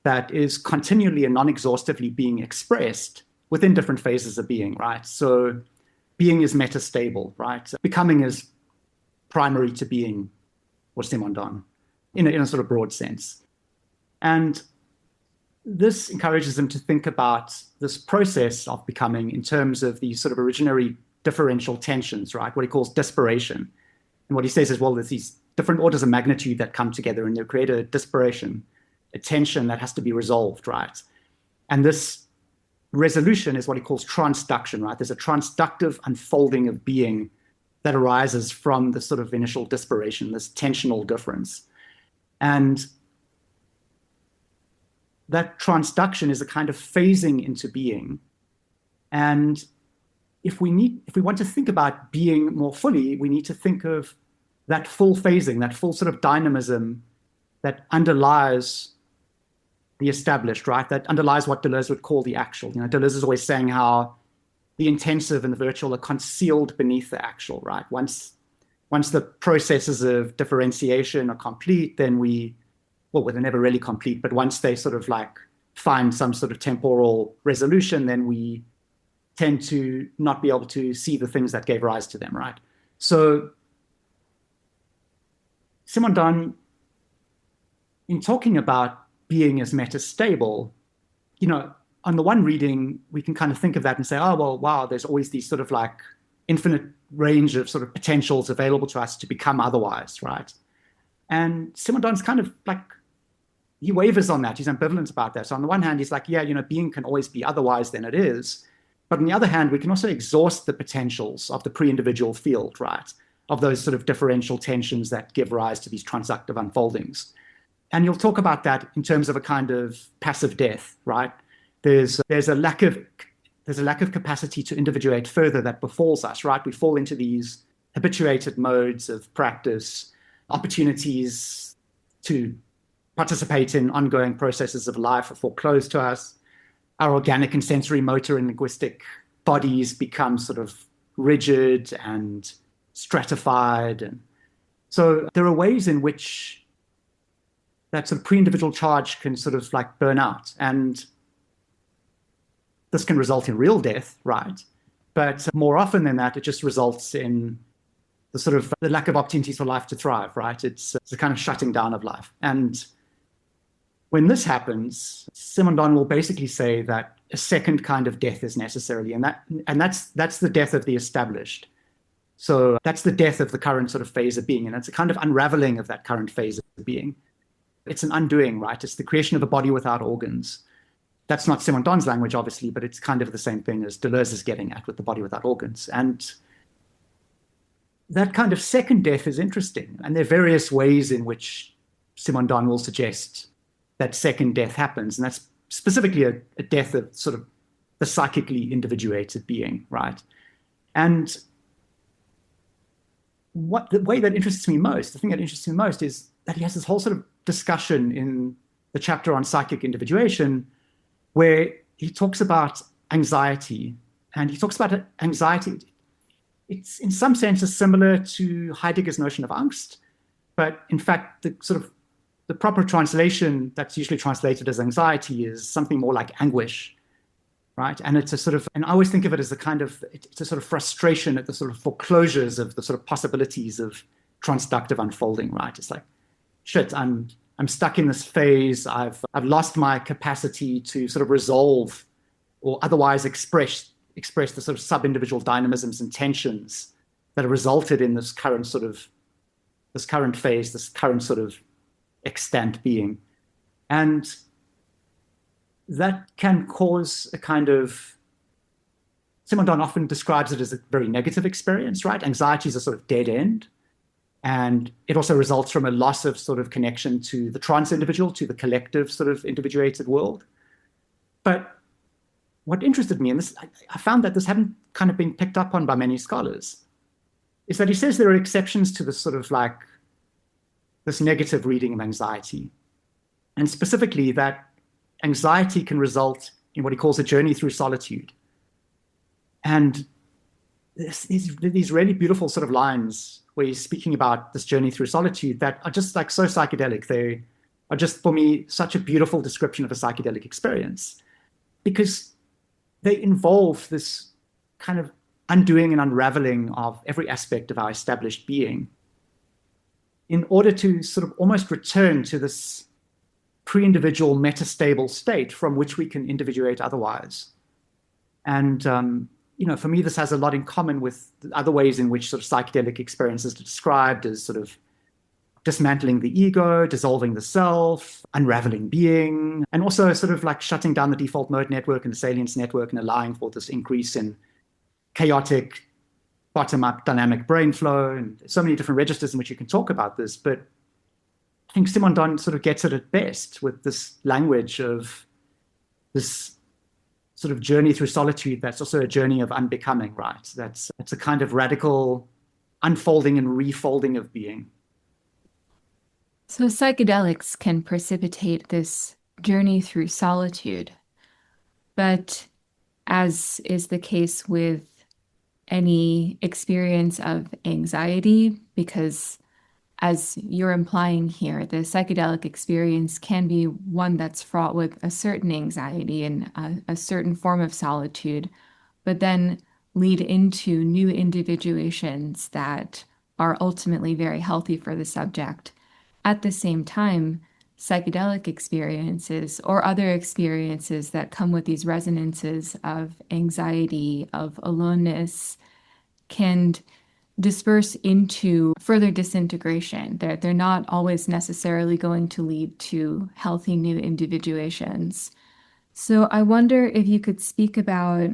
that is continually and non-exhaustively being expressed within different phases of being, right? So being is metastable, right? Becoming is primary to being, or Simondon, in a sort of broad sense. And this encourages him to think about this process of becoming in terms of these sort of originary differential tensions, right? What he calls disparation. And what he says is, well, there's these different orders of magnitude that come together and they create a disparation, a tension that has to be resolved, right? And this resolution is what he calls transduction, right? There's a transductive unfolding of being that arises from the sort of initial disparation, this tensional difference. And that transduction is a kind of phasing into being. And if we want to think about being more fully, we need to think of that full phasing, that full sort of dynamism that underlies the established, right? That underlies what Deleuze would call the actual. Deleuze is always saying how the intensive and the virtual are concealed beneath the actual, right? Once the processes of differentiation are complete, then they're never really complete, but once they sort of like find some sort of temporal resolution, then we tend to not be able to see the things that gave rise to them, right? So Simondon, in talking about being as metastable, on the one reading, we can kind of think of that and say, oh, well, wow, there's always these sort of like infinite range of sort of potentials available to us to become otherwise, right? And Simondon's kind of like, he wavers on that. He's ambivalent about that. So on the one hand, he's like, yeah, being can always be otherwise than it is. But on the other hand, we can also exhaust the potentials of the pre-individual field, right? Of those sort of differential tensions that give rise to these transductive unfoldings. And you'll talk about that in terms of a kind of passive death, right? There's a lack of capacity to individuate further that befalls us, right? We fall into these habituated modes of practice, opportunities to participate in ongoing processes of life are foreclosed to us. Our organic and sensory, motor and linguistic bodies become sort of rigid and stratified. And so there are ways in which that sort of pre-individual charge can sort of like burn out. And this can result in real death, right? But more often than that, it just results in the lack of opportunities for life to thrive, right? It's a kind of shutting down of life. And when this happens, Simondon will basically say that a second kind of death is necessary, and that's the death of the established. So that's the death of the current sort of phase of being, and it's a kind of unraveling of that current phase of being. It's an undoing, right? It's the creation of a body without organs. That's not Simondon's language, obviously, but it's kind of the same thing as Deleuze is getting at with the body without organs. And that kind of second death is interesting, and there are various ways in which Simondon will suggest that second death happens, and that's specifically a death of sort of the psychically individuated being, right? And the way that interests me most, the thing that interests me most is that he has this whole sort of discussion in the chapter on psychic individuation where he talks about anxiety, and he talks about anxiety. It's in some senses similar to Heidegger's notion of angst, but in fact, the proper translation that's usually translated as anxiety is something more like anguish, right? And it's and I always think of it as it's a sort of frustration at the sort of foreclosures of the sort of possibilities of transductive unfolding, right? It's like, shit, I'm stuck in this phase. I've lost my capacity to sort of resolve or otherwise express the sort of sub-individual dynamisms and tensions that have resulted in this current phase, this current sort of extant being. And that can cause a kind of, Simondon often describes it as a very negative experience, right? Anxiety is a sort of dead end. And it also results from a loss of sort of connection to the trans-individual, to the collective sort of individuated world. But what interested me, and this, I found that this hadn't kind of been picked up on by many scholars, is that he says there are exceptions to this sort of like this negative reading of anxiety. And specifically that anxiety can result in what he calls a journey through solitude. And these really beautiful sort of lines where he's speaking about this journey through solitude that are just like so psychedelic. They are just, for me, such a beautiful description of a psychedelic experience because they involve this kind of undoing and unraveling of every aspect of our established being in order to sort of almost return to this pre-individual metastable state from which we can individuate otherwise. And, for me, this has a lot in common with other ways in which sort of psychedelic experiences are described as sort of dismantling the ego, dissolving the self, unraveling being, and also sort of like shutting down the default mode network and the salience network and allowing for this increase in chaotic, bottom-up dynamic brain flow, and so many different registers in which you can talk about this. But I think Simondon sort of gets it at best with this language of this sort of journey through solitude that's also a journey of unbecoming, right? It's a kind of radical unfolding and refolding of being. So psychedelics can precipitate this journey through solitude, but as is the case with any experience of anxiety, because as you're implying here, the psychedelic experience can be one that's fraught with a certain anxiety and a certain form of solitude, but then lead into new individuations that are ultimately very healthy for the subject. At the same time, psychedelic experiences or other experiences that come with these resonances of anxiety, of aloneness, can disperse into further disintegration. They're not always necessarily going to lead to healthy new individuations. So I wonder if you could speak about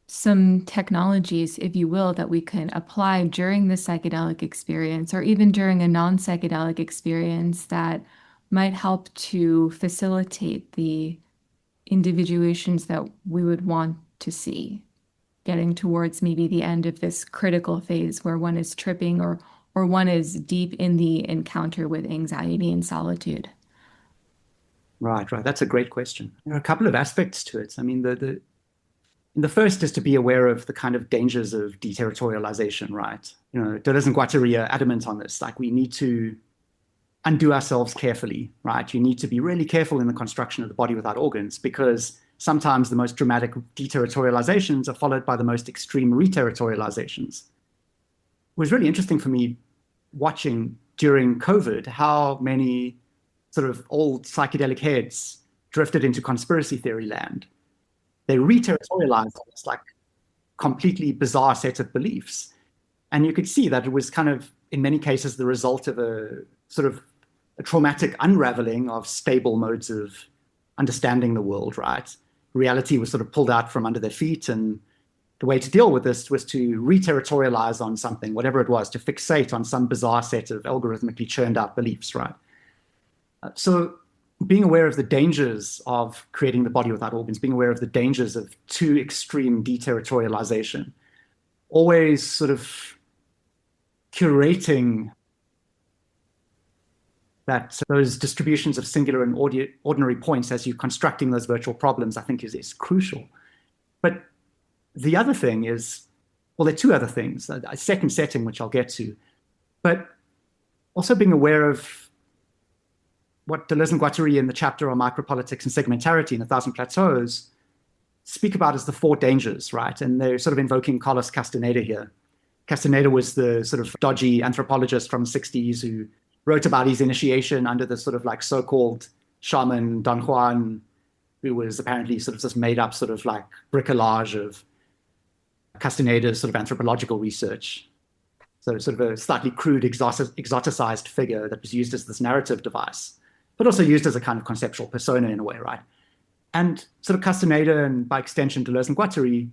some technologies, if you will, that we can apply during the psychedelic experience or even during a non-psychedelic experience that might help to facilitate the individuations that we would want to see, getting towards maybe the end of this critical phase where one is tripping or one is deep in the encounter with anxiety and solitude. Right. That's a great question. There are a couple of aspects to it. I mean, the first is to be aware of the kind of dangers of deterritorialization, right? Deleuze and Guattari are adamant on this. Like, we need to undo ourselves carefully, right? You need to be really careful in the construction of the body without organs because sometimes the most dramatic deterritorializations are followed by the most extreme reterritorializations. It was really interesting for me watching during COVID how many sort of old psychedelic heads drifted into conspiracy theory land. They reterritorialized this like completely bizarre set of beliefs. And you could see that it was kind of, in many cases, the result of a sort of a traumatic unraveling of stable modes of understanding the world, right? Reality was sort of pulled out from under their feet, and the way to deal with this was to reterritorialize on something, whatever it was, to fixate on some bizarre set of algorithmically churned out beliefs, right? So being aware of the dangers of creating the body without organs, being aware of the dangers of too extreme deterritorialization, always sort of curating that those distributions of singular and ordinary points as you're constructing those virtual problems, I think is crucial. But the other thing is, well, there are two other things, a second setting, which I'll get to, but also being aware of what Deleuze and Guattari in the chapter on micropolitics and segmentarity in 1,000 Plateaus speak about as the four dangers, right? And they're sort of invoking Carlos Castaneda here. Castaneda was the sort of dodgy anthropologist from the 60s who wrote about his initiation under the sort of like so-called shaman Don Juan, who was apparently sort of this made-up sort of like bricolage of Castaneda's sort of anthropological research. So sort of a slightly crude, exoticized figure that was used as this narrative device, but also used as a kind of conceptual persona in a way, right? And sort of Castaneda and by extension Deleuze and Guattari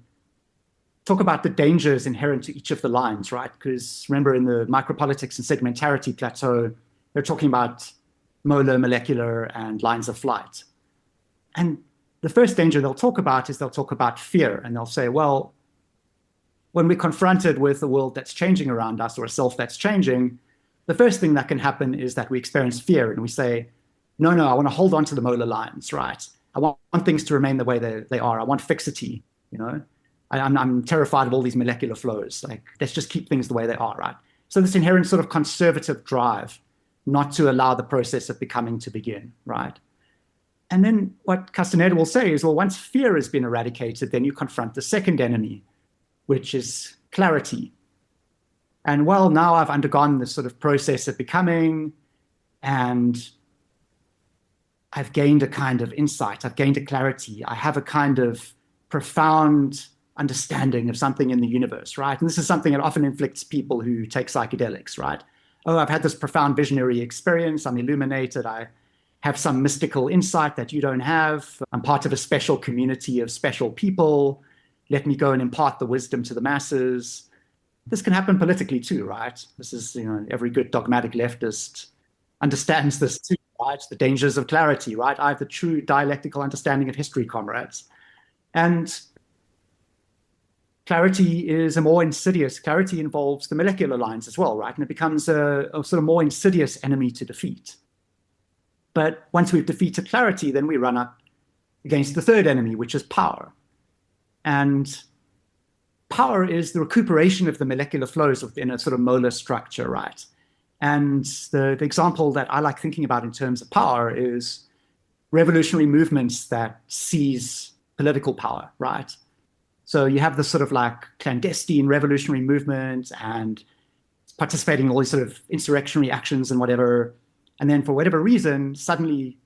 talk about the dangers inherent to each of the lines, right? Because remember in the micropolitics and segmentarity plateau, they're talking about molar, molecular, and lines of flight. And the first danger they'll talk about fear. And they'll say, well, when we're confronted with a world that's changing around us or a self that's changing, the first thing that can happen is that we experience fear and we say, no, I want to hold on to the molar lines, right? I want things to remain the way they are. I want fixity, I'm terrified of all these molecular flows. Like, let's just keep things the way they are, right? So this inherent sort of conservative drive not to allow the process of becoming to begin, right? And then what Castaneda will say is, well, once fear has been eradicated, then you confront the second enemy, which is clarity. And well, now I've undergone this sort of process of becoming, and I've gained a kind of insight. I've gained a clarity. I have a kind of profound understanding of something in the universe, right? And this is something that often inflicts people who take psychedelics, right? Oh, I've had this profound visionary experience. I'm illuminated. I have some mystical insight that you don't have. I'm part of a special community of special people. Let me go and impart the wisdom to the masses. This can happen politically too, right? This is, every good dogmatic leftist understands this too, right? The dangers of clarity, right? I have the true dialectical understanding of history, comrades. And clarity is a more insidious. Clarity involves the molecular lines as well, right? And it becomes a sort of more insidious enemy to defeat. But once we've defeated clarity, then we run up against the third enemy, which is power. And power is the recuperation of the molecular flows within a sort of molar structure, right? And the example that I like thinking about in terms of power is revolutionary movements that seize political power, right? So you have this sort of like clandestine revolutionary movement and participating in all these sort of insurrectionary actions and whatever. And then for whatever reason, suddenly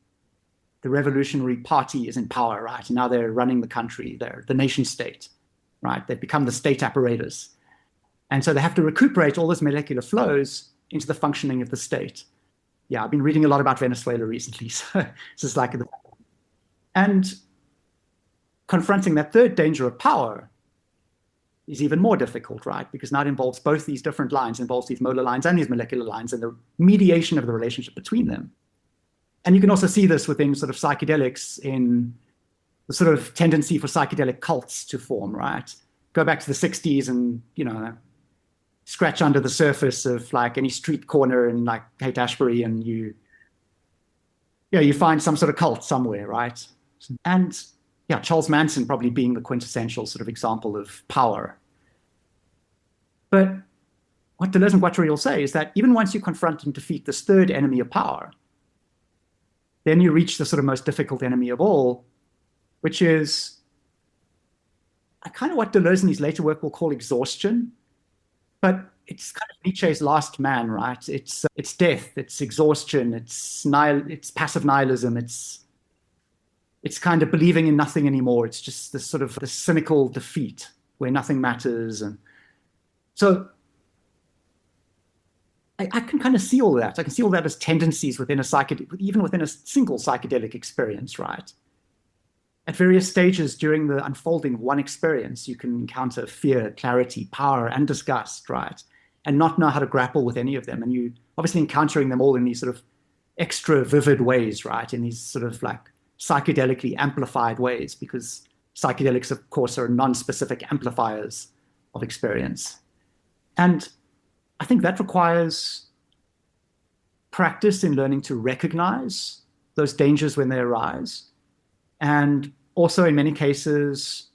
the revolutionary party is in power, right? And now they're running the country. They're the nation state, right? They've become the state apparatus. And so they have to recuperate all those molecular flows into the functioning of the state. Yeah, I've been reading a lot about Venezuela recently. So this is like, and confronting that third danger of power is even more difficult, right? Because now it involves both these different lines, it involves these molar lines and these molecular lines and the mediation of the relationship between them. And you can also see this within sort of psychedelics in the sort of tendency for psychedelic cults to form, right? Go back to the 60s and, scratch under the surface of like any street corner in like Haight-Ashbury and you find some sort of cult somewhere, right? And yeah, Charles Manson probably being the quintessential sort of example of power. But what Deleuze and Guattari will say is that even once you confront and defeat this third enemy of power, then you reach the sort of most difficult enemy of all, which is kind of what Deleuze in his later work will call exhaustion. But it's kind of Nietzsche's last man, right? It's death, it's exhaustion, it's passive nihilism, it's kind of believing in nothing anymore. It's just this sort of this cynical defeat where nothing matters. And so I can kind of see all that. I can see all that as tendencies within a psychedelic, even within a single psychedelic experience, right? At various stages during the unfolding of one experience, you can encounter fear, clarity, power, and disgust, right? And not know how to grapple with any of them. And you obviously encountering them all in these sort of extra vivid ways, right? In these sort of like psychedelically amplified ways, because psychedelics, of course, are non-specific amplifiers of experience. And I think that requires practice in learning to recognize those dangers when they arise. And also, in many cases,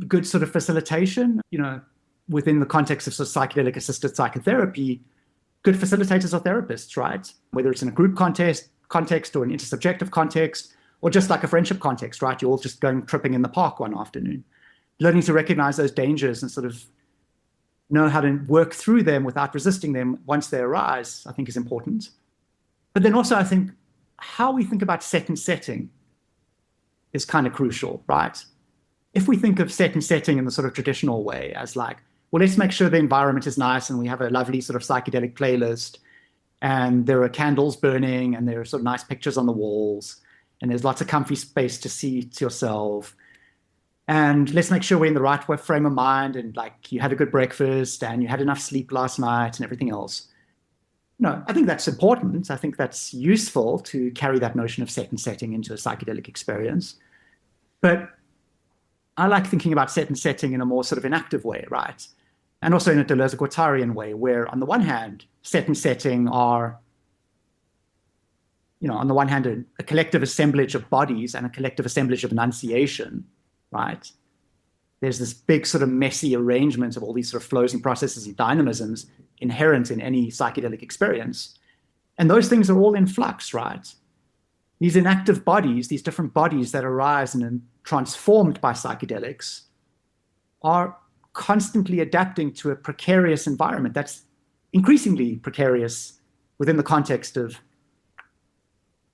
good sort of facilitation, within the context of sort of psychedelic-assisted psychotherapy, good facilitators are therapists, right? Whether it's in a group context or an intersubjective context, or just like a friendship context, right? You're all just going tripping in the park one afternoon. Learning to recognize those dangers and sort of know how to work through them without resisting them once they arise, I think is important. But then also, I think, how we think about set and setting is kind of crucial, right? If we think of set and setting in the sort of traditional way as like, well, let's make sure the environment is nice and we have a lovely sort of psychedelic playlist and there are candles burning and there are sort of nice pictures on the walls and there's lots of comfy space to seat yourself. And let's make sure we're in the right frame of mind and like you had a good breakfast and you had enough sleep last night and everything else. No, I think that's important. I think that's useful to carry that notion of set and setting into a psychedelic experience. But I like thinking about set and setting in a more sort of inactive way, right? And also in a Deleuze-Guattarian way, where on the one hand, set and setting are, on the one hand, a collective assemblage of bodies and a collective assemblage of enunciation, right? There's this big sort of messy arrangement of all these sort of flows and processes and dynamisms inherent in any psychedelic experience. And those things are all in flux, right? These inactive bodies, these different bodies that arise and are transformed by psychedelics, are constantly adapting to a precarious environment that's increasingly precarious within the context of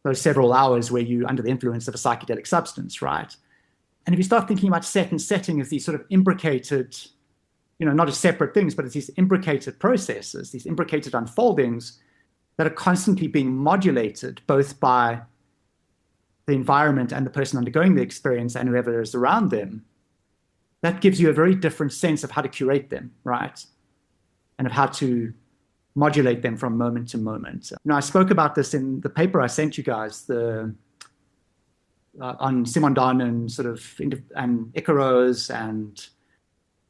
those several hours where you're under the influence of a psychedelic substance, right? And if you start thinking about set and setting as these sort of imbricated, not as separate things, but as these imbricated processes, these imbricated unfoldings that are constantly being modulated both by the environment and the person undergoing the experience and whoever is around them, that gives you a very different sense of how to curate them, right? And of how to modulate them from moment to moment. I spoke about this in the paper I sent you guys, on Simondon and and Icaros and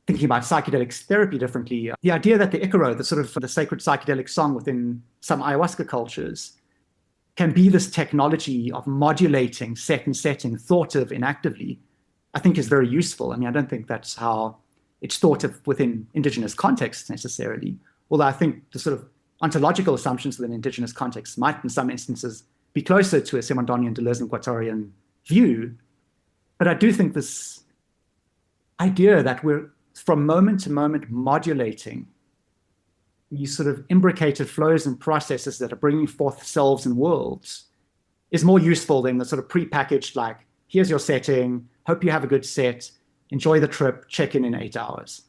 thinking about psychedelic therapy differently. The idea that the Icaro, the sacred psychedelic song within some ayahuasca cultures, can be this technology of modulating set and setting thought of inactively, I think is very useful. I mean, I don't think that's how it's thought of within indigenous contexts necessarily, although I think the sort of ontological assumptions within indigenous contexts might in some instances be closer to a Simondonian, Deleuze, and Guattarian view. But I do think this idea that we're from moment to moment modulating these sort of imbricated flows and processes that are bringing forth selves and worlds is more useful than the sort of prepackaged, like, here's your setting, hope you have a good set, enjoy the trip, check in 8 hours.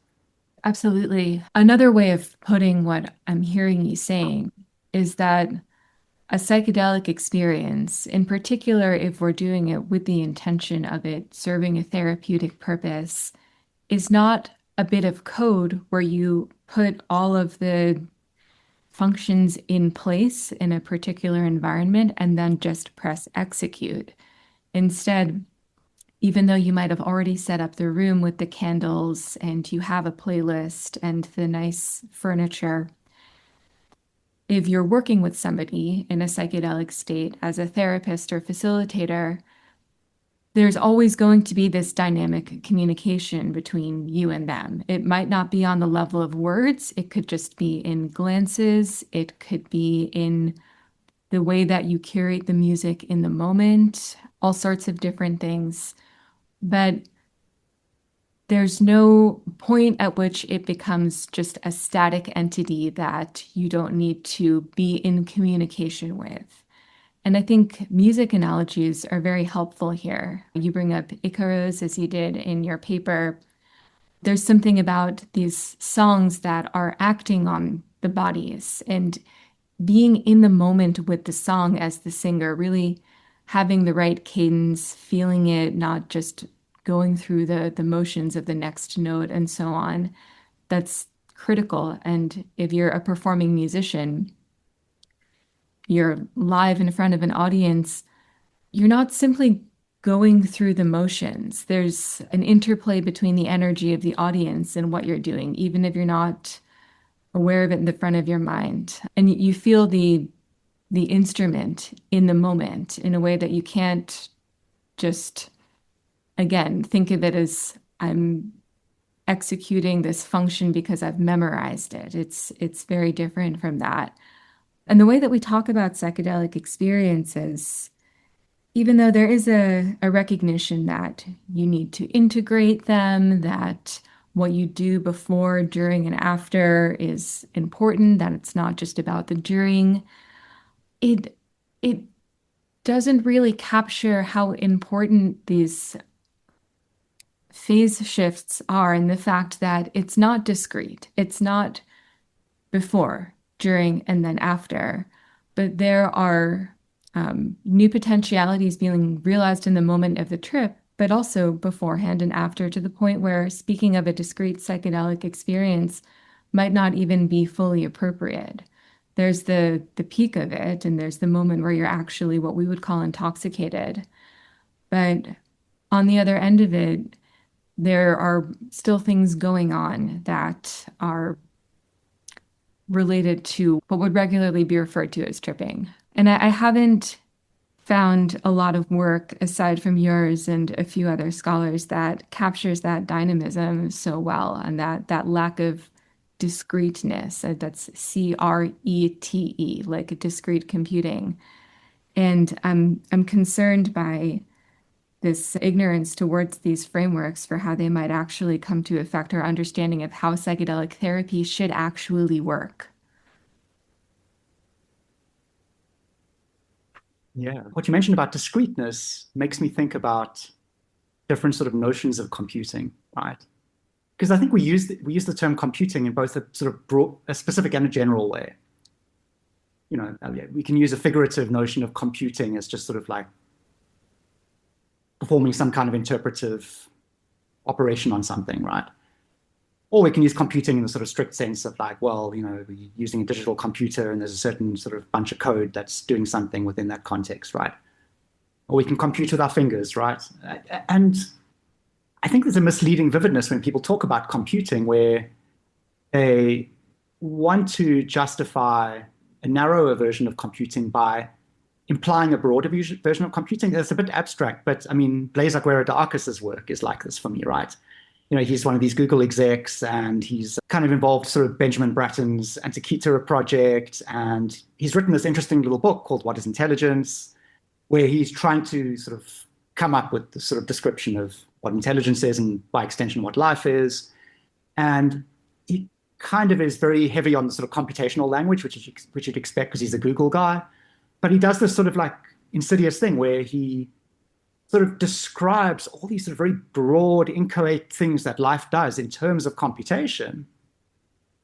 Absolutely. Another way of putting what I'm hearing you saying is that a psychedelic experience, in particular, if we're doing it with the intention of it serving a therapeutic purpose, is not a bit of code where you put all of the functions in place in a particular environment and then just press execute. Instead, even though you might have already set up the room with the candles and you have a playlist and the nice furniture, if you're working with somebody in a psychedelic state as a therapist or facilitator, there's always going to be this dynamic communication between you and them. It might not be on the level of words. It could just be in glances. It could be in the way that you curate the music in the moment, all sorts of different things. But there's no point at which it becomes just a static entity that you don't need to be in communication with. And I think music analogies are very helpful here. You bring up Icaros, as you did in your paper. There's something about these songs that are acting on the bodies and being in the moment with the song as the singer, really having the right cadence, feeling it, not just going through the motions of the next note and so on. That's critical. And if you're a performing musician, you're live in front of an audience, you're not simply going through the motions. There's an interplay between the energy of the audience and what you're doing, even if you're not aware of it in the front of your mind. And you feel the instrument in the moment in a way that you can't just, again, think of it as I'm executing this function because I've memorized it. It's very different from that. And the way that we talk about psychedelic experiences, even though there is a recognition that you need to integrate them, that what you do before, during, and after is important, that it's not just about the during, it doesn't really capture how important these phase shifts are, and the fact that it's not discrete. It's not before, during, and then after, but there are new potentialities being realized in the moment of the trip, but also beforehand and after, to the point where speaking of a discrete psychedelic experience might not even be fully appropriate. there's the peak of it, and there's the moment where you're actually what we would call intoxicated. But on the other end of it, there are still things going on that are related to what would regularly be referred to as tripping. And I haven't found a lot of work aside from yours and a few other scholars that captures that dynamism so well, and that lack of discreteness. That's CRETE, like discrete computing. And I'm concerned by this ignorance towards these frameworks for how they might actually come to affect our understanding of how psychedelic therapy should actually work. Yeah. What you mentioned about discreteness makes me think about different sort of notions of computing, right? Because I think we use the term computing in both a sort of broad, a specific and a general way. You know, we can use a figurative notion of computing as just sort of like performing some kind of interpretive operation on something, right? Or we can use computing in the sort of strict sense of like, well, you know, we're using a digital computer and there's a certain sort of bunch of code that's doing something within that context, right? Or we can compute with our fingers, right? And I think there's a misleading vividness when people talk about computing where they want to justify a narrower version of computing by implying a broader version of computing. That's a bit abstract, but I mean, Blaise Aguirre-D'Arcus's work is like this for me, right? You know, he's one of these Google execs, and he's kind of involved sort of Benjamin Bratton's Antikythera project, and he's written this interesting little book called What is Intelligence, where he's trying to sort of come up with the sort of description of what intelligence is and by extension what life is. And he kind of is very heavy on the sort of computational language, which you'd expect because he's a Google guy. But he does this sort of like insidious thing where he sort of describes all these sort of very broad, inchoate things that life does in terms of computation.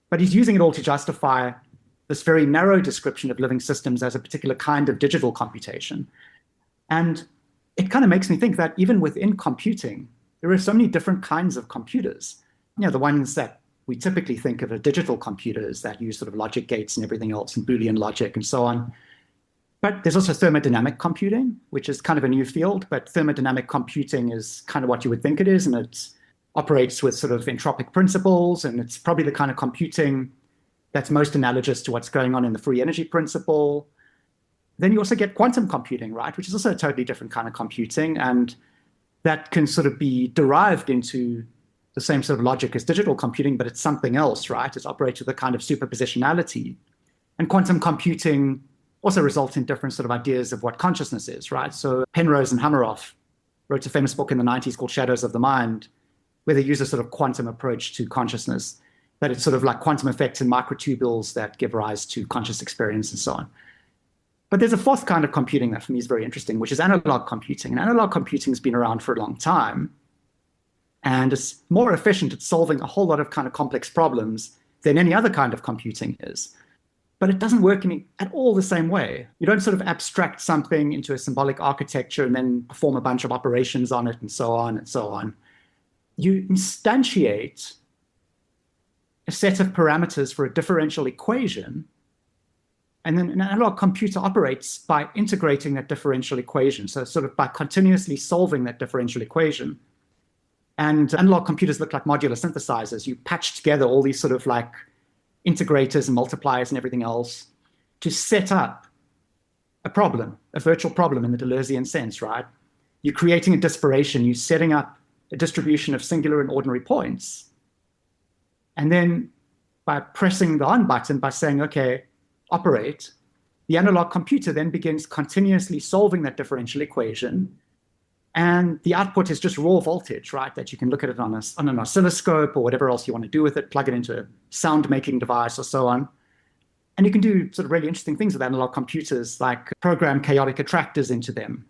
But he's using it all to justify this very narrow description of living systems as a particular kind of digital computation. And it kind of makes me think that even within computing, there are so many different kinds of computers. You know, the ones that we typically think of as digital computers that use sort of logic gates and everything else and Boolean logic and so on. But there's also thermodynamic computing, which is kind of a new field, but thermodynamic computing is kind of what you would think it is, and it operates with sort of entropic principles, and it's probably the kind of computing that's most analogous to what's going on in the free energy principle. Then you also get quantum computing, right, which is also a totally different kind of computing, and that can sort of be derived into the same sort of logic as digital computing, but it's something else, right? It operates with a kind of superpositionality. And quantum computing also results in different sort of ideas of what consciousness is, right? So Penrose and Hameroff wrote a famous book in the 90s called Shadows of the Mind, where they use a sort of quantum approach to consciousness, that it's sort of like quantum effects and microtubules that give rise to conscious experience and so on. But there's a fourth kind of computing that for me is very interesting, which is analog computing. And analog computing has been around for a long time, and it's more efficient at solving a whole lot of kind of complex problems than any other kind of computing is. But it doesn't work at all the same way. You don't sort of abstract something into a symbolic architecture and then perform a bunch of operations on it and so on and so on. You instantiate a set of parameters for a differential equation, and then an analog computer operates by integrating that differential equation, so sort of by continuously solving that differential equation. And analog computers look like modular synthesizers. You patch together all these sort of like integrators and multipliers and everything else to set up a problem, a virtual problem in the Deleuzian sense, right? You're creating a disparation, you're setting up a distribution of singular and ordinary points. And then by pressing the on button, by saying, okay, operate, the analog computer then begins continuously solving that differential equation. And the output is just raw voltage, right? That you can look at it on an oscilloscope or whatever else you want to do with it, plug it into a sound-making device or so on. And you can do sort of really interesting things with analog computers, like program chaotic attractors into them,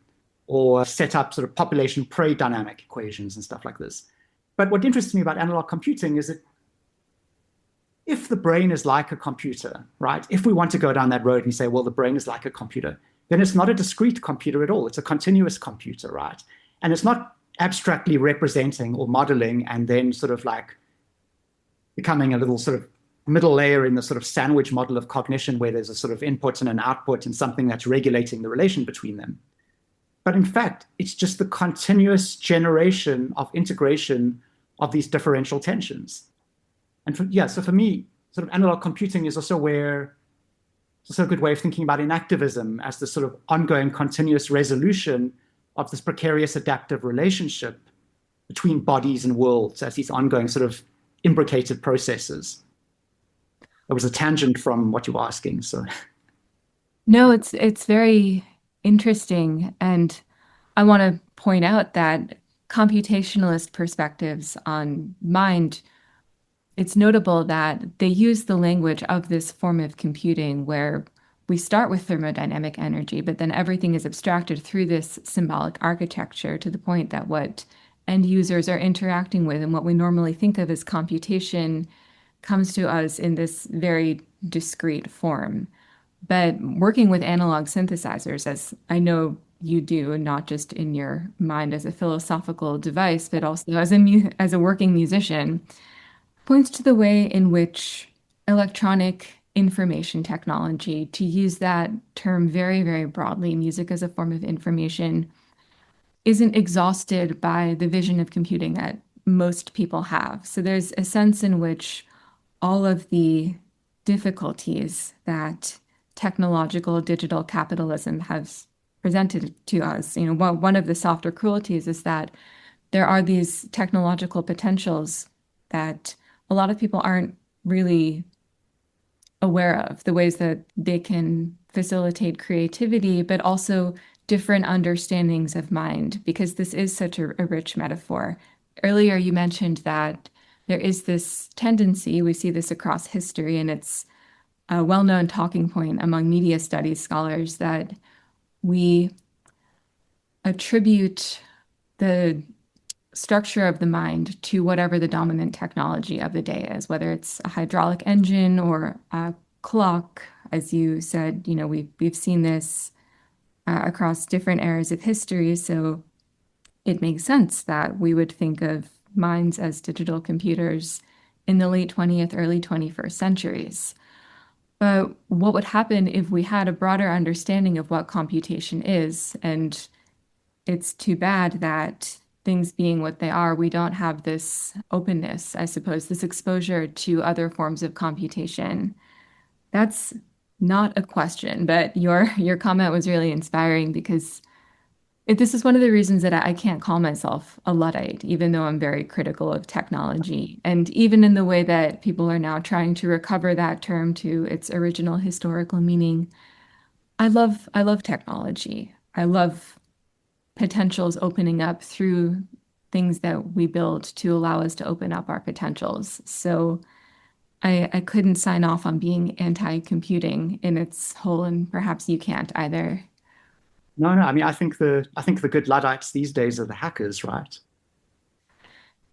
or set up sort of population-prey dynamic equations and stuff like this. But what interests me about analog computing is that if the brain is like a computer, right? If we want to go down that road and say, well, the brain is like a computer, then it's not a discrete computer at all. It's a continuous computer, right? And it's not abstractly representing or modeling and then sort of like becoming a little sort of middle layer in the sort of sandwich model of cognition where there's a sort of input and an output and something that's regulating the relation between them. But in fact, it's just the continuous generation of integration of these differential tensions. And so for me, sort of analog computing is also it's a good way of thinking about enactivism as the sort of ongoing continuous resolution of this precarious adaptive relationship between bodies and worlds as these ongoing sort of imbricated processes. It was a tangent from what you were asking. So, No, it's very interesting, and I want to point out that computationalist perspectives on mind, it's notable that they use the language of this form of computing where we start with thermodynamic energy, but then everything is abstracted through this symbolic architecture to the point that what end users are interacting with and what we normally think of as computation comes to us in this very discrete form. But working with analog synthesizers, as I know you do, not just in your mind as a philosophical device, but also as a working musician, points to the way in which electronic information technology, to use that term very, very broadly, music as a form of information, isn't exhausted by the vision of computing that most people have. So there's a sense in which all of the difficulties that technological digital capitalism has presented to us, one of the softer cruelties is that there are these technological potentials that a lot of people aren't really aware of, the ways that they can facilitate creativity, but also different understandings of mind, because this is such a rich metaphor. Earlier, you mentioned that there is this tendency, we see this across history, and it's a well-known talking point among media studies scholars, that we attribute the structure of the mind to whatever the dominant technology of the day is, whether it's a hydraulic engine or a clock. As you said, we've seen this across different eras of history, so it makes sense that we would think of minds as digital computers in the late 20th, early 21st centuries. But what would happen if we had a broader understanding of what computation is? And it's too bad that things being what they are, we don't have this openness, I suppose, this exposure to other forms of computation. That's not a question, but your comment was really inspiring, because this is one of the reasons that I can't call myself a Luddite, even though I'm very critical of technology. And even in the way that people are now trying to recover that term to its original historical meaning, I love technology. I love potentials opening up through things that we build to allow us to open up our potentials. So I couldn't sign off on being anti-computing in its whole, and perhaps you can't either. No. I mean, I think the good Luddites these days are the hackers, right?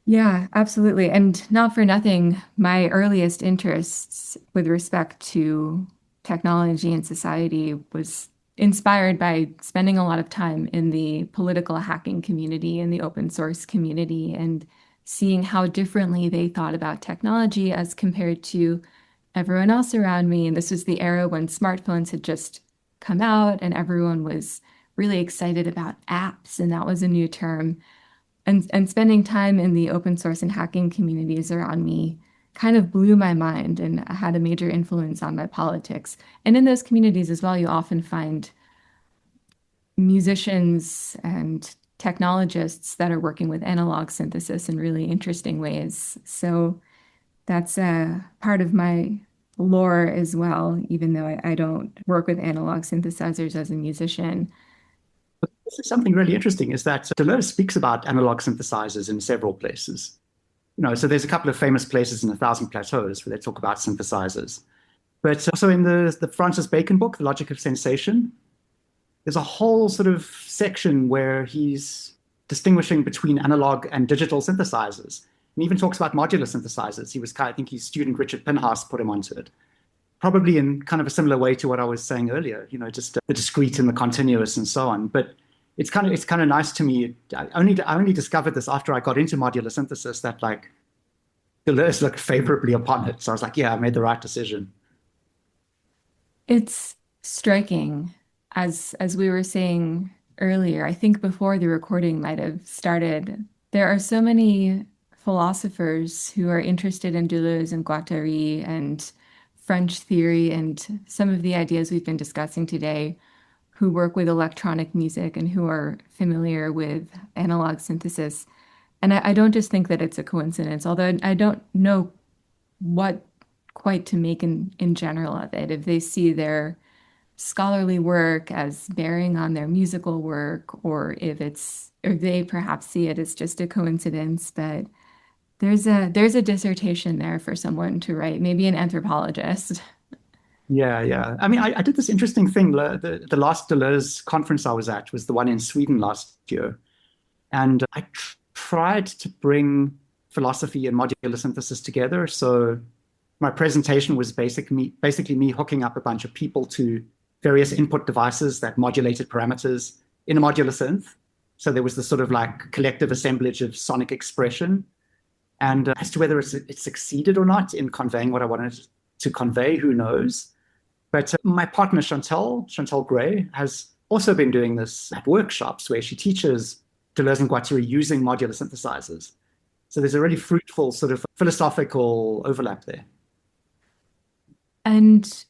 Yeah, absolutely. And not for nothing, my earliest interests with respect to technology and society was inspired by spending a lot of time in the political hacking community and the open source community, and seeing how differently they thought about technology as compared to everyone else around me. And this was the era when smartphones had just come out and everyone was really excited about apps, and that was a new term. And spending time in the open source and hacking communities around me kind of blew my mind and had a major influence on my politics. And in those communities as well, you often find musicians and technologists that are working with analog synthesis in really interesting ways. So that's a part of my lore as well, even though I don't work with analog synthesizers as a musician. This is something really interesting, is that Deleuze speaks about analog synthesizers in several places. So there's a couple of famous places in A Thousand Plateaus where they talk about synthesizers. But also in the Francis Bacon book, The Logic of Sensation, there's a whole sort of section where he's distinguishing between analog and digital synthesizers. And even talks about modular synthesizers. I think his student Richard Pinhouse put him onto it. Probably in kind of a similar way to what I was saying earlier, just the discrete and the continuous and so on. But it's kind of nice to me. I only discovered this after I got into modular synthesis, that like Deleuze looked favorably upon it. So I was like, yeah, I made the right decision. It's striking, as we were saying earlier, I think before the recording might have started, there are so many philosophers who are interested in Deleuze and Guattari and French theory and some of the ideas we've been discussing today, who work with electronic music and who are familiar with analog synthesis. And I don't just think that it's a coincidence, although I don't know what quite to make in general of it. If they see their scholarly work as bearing on their musical work, or if they perhaps see it as just a coincidence, but there's a dissertation there for someone to write, maybe an anthropologist. Yeah, yeah. I mean, I did this interesting thing. The last Deleuze conference I was at was the one in Sweden last year. And I tried to bring philosophy and modular synthesis together. So my presentation was basically me hooking up a bunch of people to various input devices that modulated parameters in a modular synth. So there was this sort of like collective assemblage of sonic expression. And as to whether it succeeded or not in conveying what I wanted to convey, who knows? But my partner, Chantal Gray, has also been doing this at workshops where she teaches Deleuze and Guattari using modular synthesizers. So there's a really fruitful sort of philosophical overlap there. And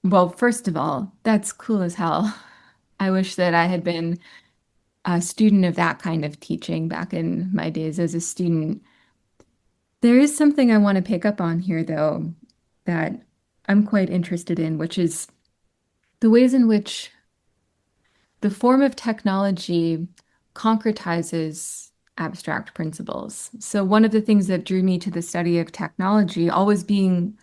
well, first of all, that's cool as hell. I wish that I had been a student of that kind of teaching back in my days as a student. There is something I want to pick up on here, though, that I'm quite interested in, which is the ways in which the form of technology concretizes abstract principles. So one of the things that drew me to the study of technology, always being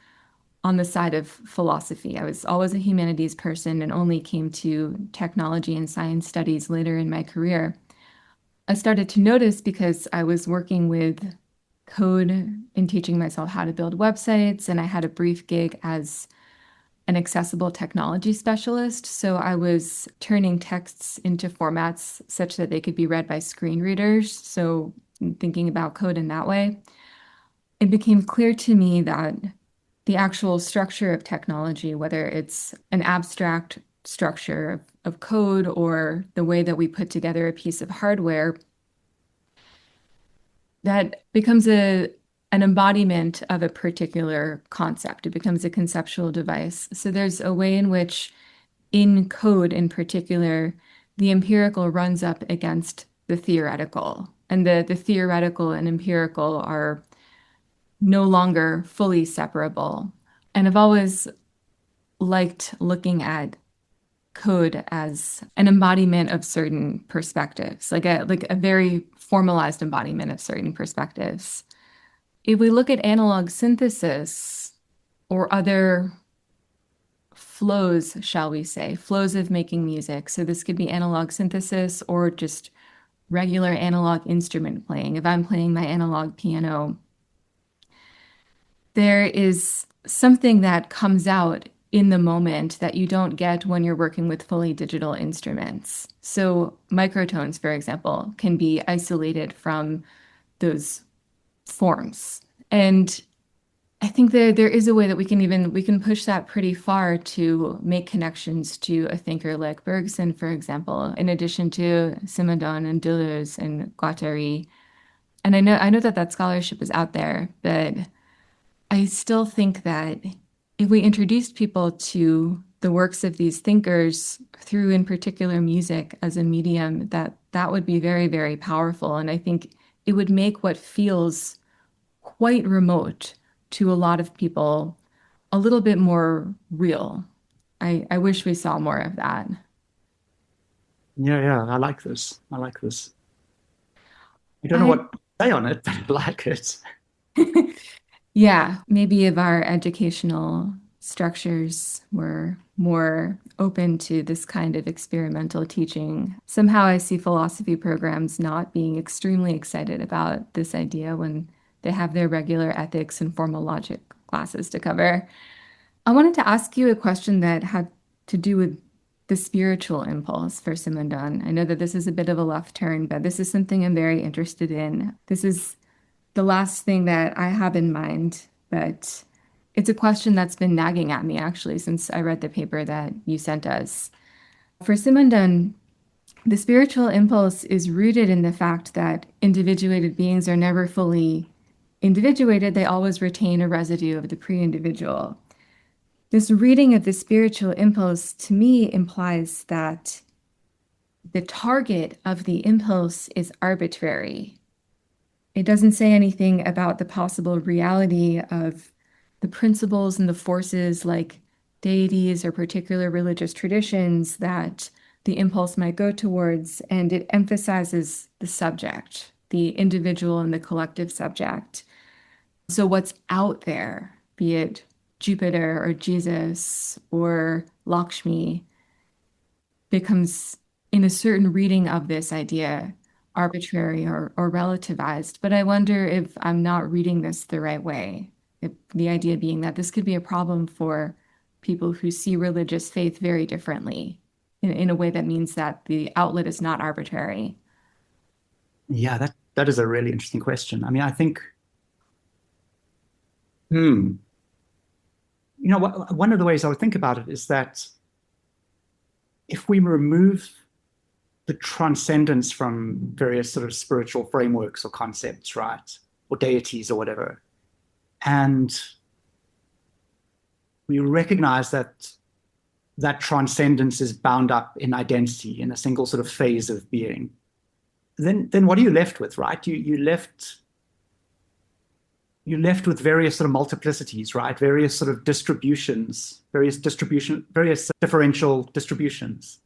on the side of philosophy. I was always a humanities person and only came to technology and science studies later in my career. I started to notice because I was working with code and teaching myself how to build websites, and I had a brief gig as an accessible technology specialist. So I was turning texts into formats such that they could be read by screen readers. So thinking about code in that way, it became clear to me that the actual structure of technology, whether it's an abstract structure of code or the way that we put together a piece of hardware, that becomes an embodiment of a particular concept. It becomes a conceptual device. So there's a way in which, in code in particular, the empirical runs up against the theoretical, and the theoretical and empirical are no longer fully separable. And I've always liked looking at code as an embodiment of certain perspectives, like a very formalized embodiment of certain perspectives. If we look at analog synthesis or other flows, shall we say, flows of making music, so this could be analog synthesis or just regular analog instrument playing. If I'm playing my analog piano, there is something that comes out in the moment that you don't get when you're working with fully digital instruments. So microtones, for example, can be isolated from those forms. And I think there is a way that we can push that pretty far to make connections to a thinker like Bergson, for example, in addition to Simondon and Deleuze and Guattari. And I know that that scholarship is out there, but I still think that if we introduced people to the works of these thinkers through, in particular, music as a medium, that would be very, very powerful. And I think it would make what feels quite remote to a lot of people a little bit more real. I wish we saw more of that. Yeah, yeah, I like this. I like this. I don't know I what to say on it, but I like it. Yeah, maybe if our educational structures were more open to this kind of experimental teaching. Somehow I see philosophy programs not being extremely excited about this idea when they have their regular ethics and formal logic classes to cover. I wanted to ask you a question that had to do with the spiritual impulse for Simondon. I know that this is a bit of a left turn, but this is something I'm very interested in. This is the last thing that I have in mind, but it's a question that's been nagging at me actually since I read the paper that you sent us. For Simondon, the spiritual impulse is rooted in the fact that individuated beings are never fully individuated. They always retain a residue of the pre-individual. This reading of the spiritual impulse to me implies that the target of the impulse is arbitrary. It doesn't say anything about the possible reality of the principles and the forces like deities or particular religious traditions that the impulse might go towards, and it emphasizes the subject, the individual and the collective subject. So what's out there, be it Jupiter or Jesus or Lakshmi, becomes, in a certain reading of this idea, arbitrary or relativized. But I wonder if I'm not reading this the right way. If the idea being that this could be a problem for people who see religious faith very differently, in a way that means that the outlet is not arbitrary. Yeah, that is a really interesting question. I mean, I think, one of the ways I would think about it is that if we remove the transcendence from various sort of spiritual frameworks or concepts, right, or deities or whatever, and we recognize that that transcendence is bound up in identity, in a single sort of phase of being, then what are you left with, right? You're left with various sort of multiplicities, right? Various sort of distributions, various differential distributions.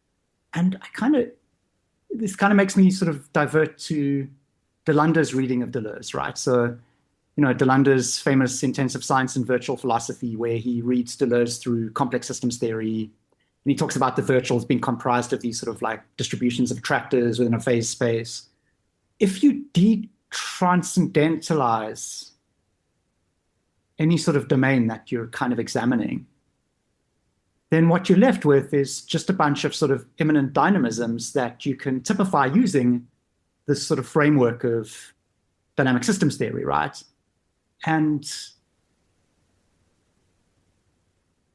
And this kind of makes me sort of divert to Delander's reading of Deleuze, right? So, Delander's famous intensive science and virtual philosophy, where he reads Deleuze through complex systems theory, and he talks about the virtuals being comprised of these sort of like distributions of attractors within a phase space. If you de-transcendentalize any sort of domain that you're kind of examining, then what you're left with is just a bunch of sort of immanent dynamisms that you can typify using this sort of framework of dynamic systems theory, right? And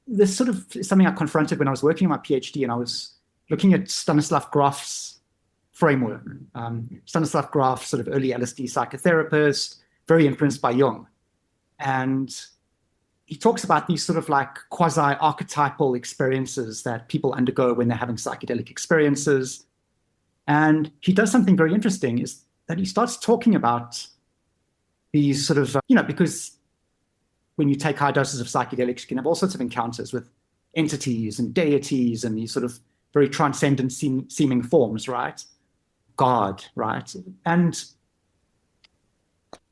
this sort of is something I confronted when I was working on my PhD, and I was looking at Stanislav Grof's framework. Stanislav Grof, sort of early LSD psychotherapist, very influenced by Jung. And he talks about these sort of like quasi-archetypal experiences that people undergo when they're having psychedelic experiences. And he does something very interesting, is that he starts talking about these sort of, because when you take high doses of psychedelics, you can have all sorts of encounters with entities and deities and these sort of very transcendent seeming forms, right? God, right? And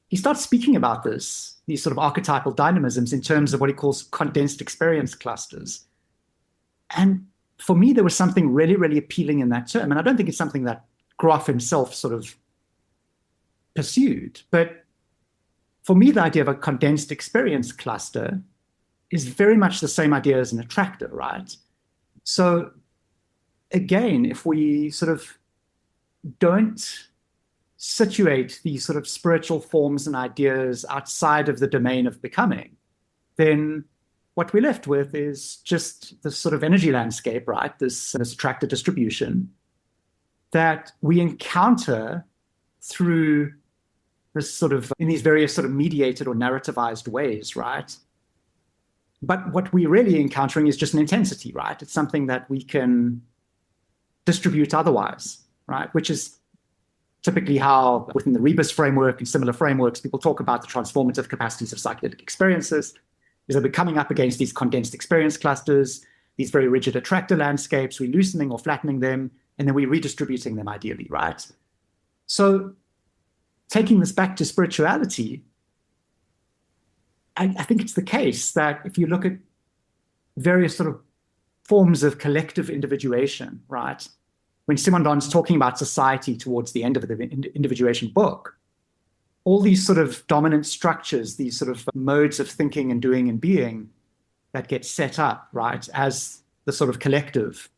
he starts speaking about these sort of archetypal dynamisms in terms of what he calls condensed experience clusters. And for me, there was something really, really appealing in that term. And I don't think it's something that Grof himself sort of pursued. But for me, the idea of a condensed experience cluster is very much the same idea as an attractor, right? So again, if we sort of don't situate these sort of spiritual forms and ideas outside of the domain of becoming, then what we're left with is just this sort of energy landscape, right? This attractor distribution that we encounter through this sort of, in these various sort of mediated or narrativized ways, right? But what we're really encountering is just an intensity, right? It's something that we can distribute otherwise, right? Which is typically how, within the Rebus framework and similar frameworks, people talk about the transformative capacities of psychedelic experiences, is that we're coming up against these condensed experience clusters, these very rigid attractor landscapes, we're loosening or flattening them, and then we're redistributing them ideally, right? So taking this back to spirituality, I think it's the case that if you look at various sort of forms of collective individuation, right? When Simondon's talking about society towards the end of the Individuation book, all these sort of dominant structures, these sort of modes of thinking and doing and being that get set up, right, as the sort of collective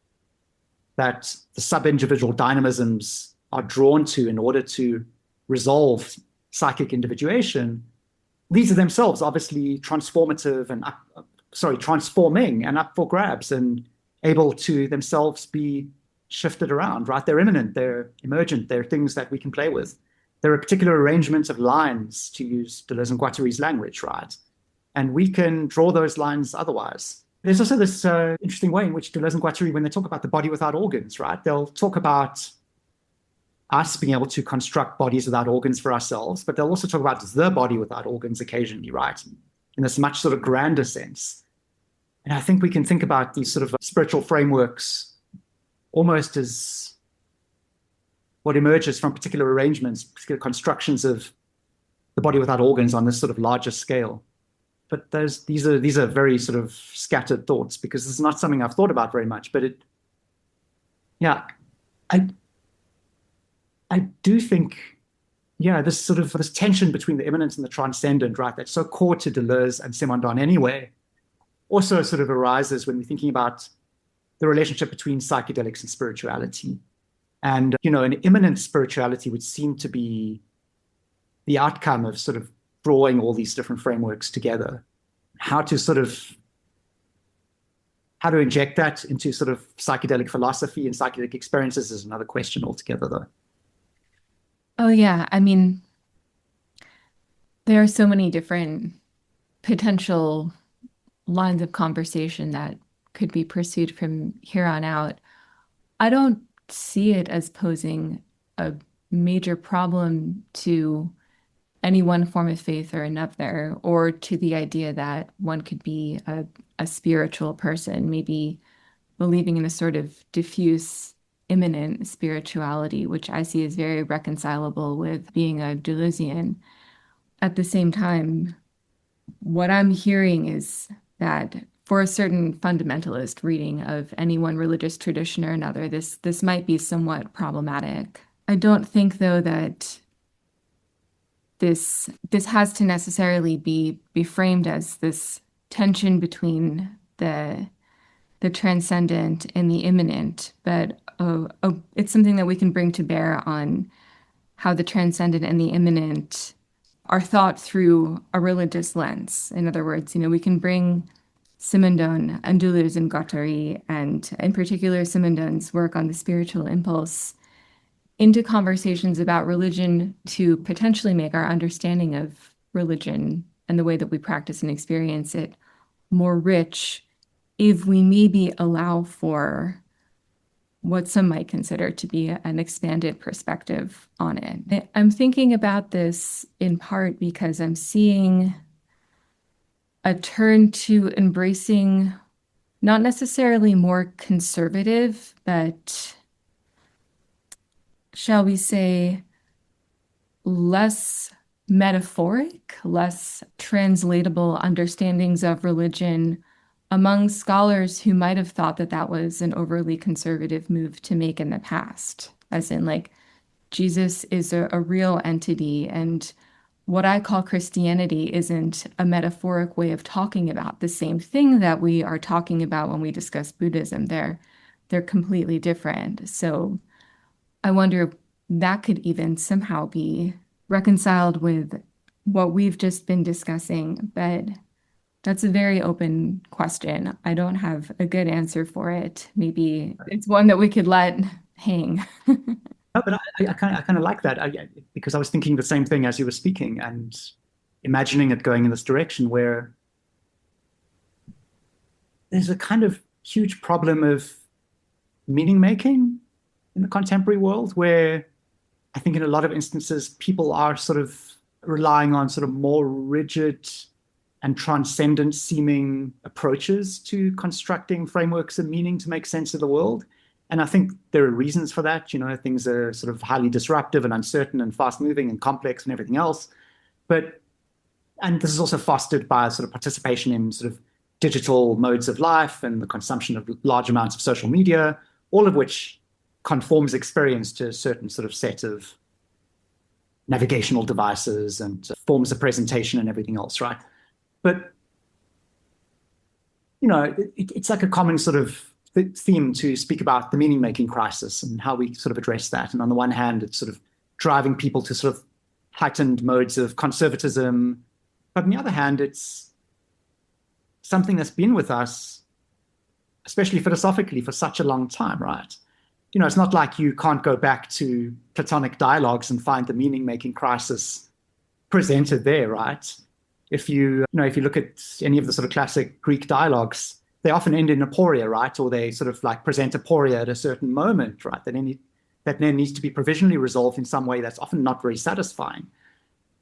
that the sub-individual dynamisms are drawn to in order to resolve psychic individuation, these are themselves obviously transformative and transforming and up for grabs and able to themselves be shifted around, right? They're immanent, they're emergent, they're things that we can play with. There are particular arrangements of lines, to use Deleuze and Guattari's language, right? And we can draw those lines otherwise. There's also this interesting way in which Deleuze and Guattari, when they talk about the body without organs, right, they'll talk about us being able to construct bodies without organs for ourselves, but they'll also talk about the body without organs occasionally, right, in this much sort of grander sense. And I think we can think about these sort of spiritual frameworks almost as what emerges from particular arrangements, particular constructions of the body without organs on this sort of larger scale. But these are very sort of scattered thoughts, because this is not something I've thought about very much. But I do think, this tension between the immanent and the transcendent, right, that's so core to Deleuze and Simondon anyway, also sort of arises when we're thinking about the relationship between psychedelics and spirituality. And, an immanent spirituality would seem to be the outcome of sort of drawing all these different frameworks together. How to inject that into sort of psychedelic philosophy and psychedelic experiences is another question altogether, though. Oh, yeah. I mean, there are so many different potential lines of conversation that could be pursued from here on out. I don't see it as posing a major problem to any one form of faith or another, or to the idea that one could be a spiritual person, maybe believing in a sort of diffuse, immanent spirituality, which I see as very reconcilable with being a Deleuzian. At the same time, what I'm hearing is that for a certain fundamentalist reading of any one religious tradition or another, this might be somewhat problematic. I don't think, though, that this has to necessarily be framed as this tension between the transcendent and the immanent, but it's something that we can bring to bear on how the transcendent and the immanent are thought through a religious lens. In other words, we can bring Simondon and Deleuze and Guattari, and in particular Simondon's work on the spiritual impulse, into conversations about religion to potentially make our understanding of religion and the way that we practice and experience it more rich, if we maybe allow for what some might consider to be an expanded perspective on it. I'm thinking about this in part because I'm seeing a turn to embracing not necessarily more conservative, but shall we say, less metaphoric, less translatable understandings of religion among scholars who might have thought that that was an overly conservative move to make in the past. As in, like, Jesus is a real entity, and what I call Christianity isn't a metaphoric way of talking about the same thing that we are talking about when we discuss Buddhism. They're completely different. So I wonder if that could even somehow be reconciled with what we've just been discussing. But that's a very open question. I don't have a good answer for it. Maybe it's one that we could let hang. No, but I kind of like that, because I was thinking the same thing as you were speaking and imagining it going in this direction where there's a kind of huge problem of meaning making in the contemporary world, where I think in a lot of instances people are sort of relying on sort of more rigid and transcendent seeming approaches to constructing frameworks of meaning to make sense of the world. And I think there are reasons for that. Things are sort of highly disruptive and uncertain and fast moving and complex and everything else. And this is also fostered by sort of participation in sort of digital modes of life and the consumption of large amounts of social media, all of which conforms experience to a certain sort of set of navigational devices and forms of presentation and everything else, right? But, it's like a common sort of theme to speak about the meaning-making crisis and how we sort of address that. And on the one hand, it's sort of driving people to sort of heightened modes of conservatism. But on the other hand, it's something that's been with us, especially philosophically, for such a long time, right? It's not like you can't go back to Platonic dialogues and find the meaning-making crisis presented there, right? If you look at any of the sort of classic Greek dialogues, they often end in aporia, right? Or they sort of like present aporia at a certain moment, right? That then needs to be provisionally resolved in some way that's often not very satisfying.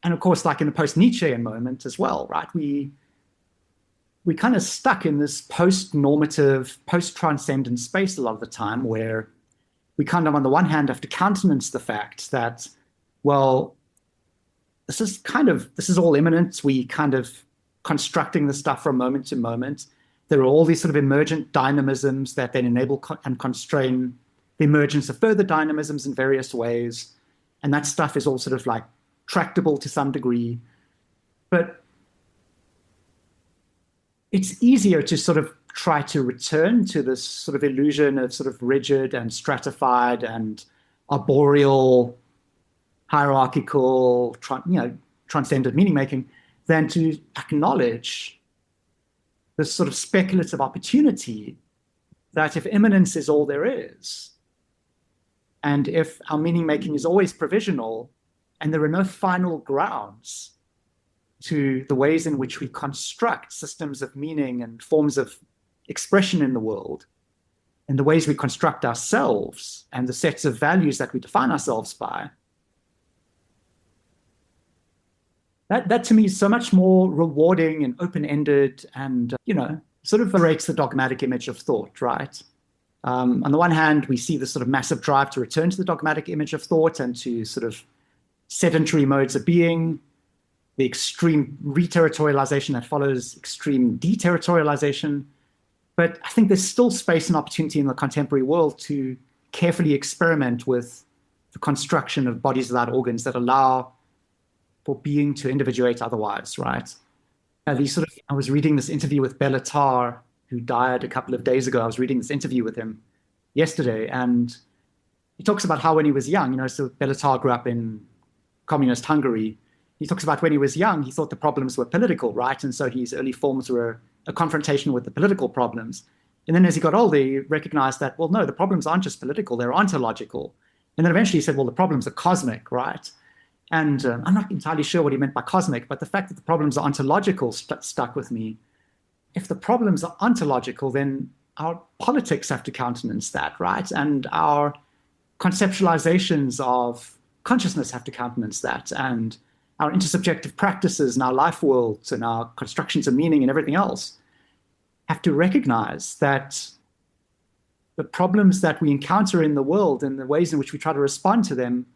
And of course, like in the post-Nietzschean moment as well, right? We kind of stuck in this post-normative, post-transcendent space a lot of the time, where we kind of, on the one hand, have to countenance the fact that, well, this is all immanent. We kind of constructing the stuff from moment to moment. There are all these sort of emergent dynamisms that then enable and constrain the emergence of further dynamisms in various ways. And that stuff is all sort of like tractable to some degree. But it's easier to sort of try to return to this sort of illusion of sort of rigid and stratified and arboreal, hierarchical, transcendent meaning making, than to acknowledge this sort of speculative opportunity that if immanence is all there is, and if our meaning making is always provisional, and there are no final grounds to the ways in which we construct systems of meaning and forms of expression in the world, and the ways we construct ourselves and the sets of values that we define ourselves by, that to me is so much more rewarding and open-ended and, sort of liberates the dogmatic image of thought, right? On the one hand, we see this sort of massive drive to return to the dogmatic image of thought and to sort of sedentary modes of being, the extreme reterritorialization that follows extreme deterritorialization. But I think there's still space and opportunity in the contemporary world to carefully experiment with the construction of bodies without organs that allow for being to individuate otherwise, right? I was reading this interview with Bellatar, who died a couple of days ago. I was reading this interview with him yesterday, and he talks about how when he was young, so Bellatar grew up in communist Hungary. He talks about when he was young, he thought the problems were political, right? And so his early forms were a confrontation with the political problems. And then as he got older, he recognized that, well, no, the problems aren't just political, they're ontological. And then eventually he said, well, the problems are cosmic, right? And I'm not entirely sure what he meant by cosmic, but the fact that the problems are ontological stuck with me. If the problems are ontological, then our politics have to countenance that, right? And our conceptualizations of consciousness have to countenance that. And our intersubjective practices and our life worlds and our constructions of meaning and everything else have to recognize that the problems that we encounter in the world and the ways in which we try to respond to them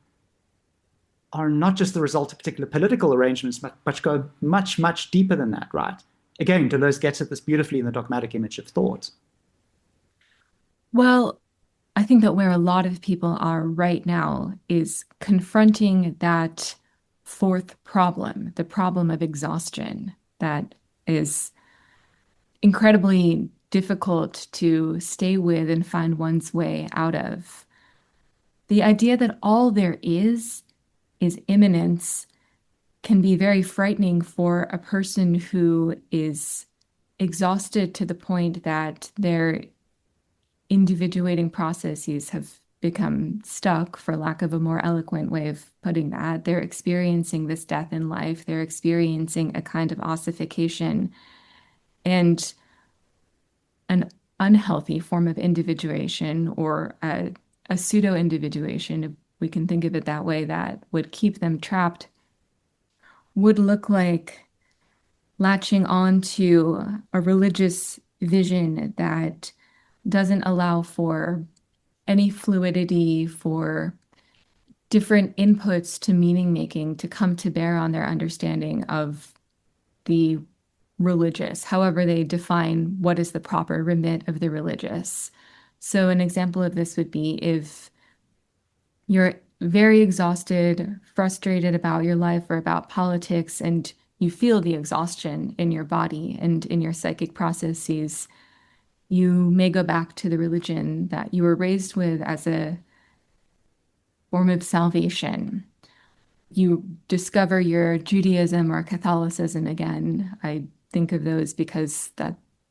are not just the result of particular political arrangements, but go much, much deeper than that, right? Again, Deleuze gets at this beautifully in the dogmatic image of thought. Well, I think that where a lot of people are right now is confronting that fourth problem, the problem of exhaustion, that is incredibly difficult to stay with and find one's way out of. The idea that all there is immanence can be very frightening for a person who is exhausted to the point that their individuating processes have become stuck, for lack of a more eloquent way of putting that. They're experiencing this death in life. They're experiencing a kind of ossification and an unhealthy form of individuation, or a pseudo-individuation, if we can think of it that way, that would keep them trapped, would look like latching on to a religious vision that doesn't allow for any fluidity, for different inputs to meaning making to come to bear on their understanding of the religious, however they define what is the proper remit of the religious. So an example of this would be if you're very exhausted, frustrated about your life or about politics, and you feel the exhaustion in your body and in your psychic processes, you may go back to the religion that you were raised with as a form of salvation. you discover your Judaism or Catholicism again. I think of those because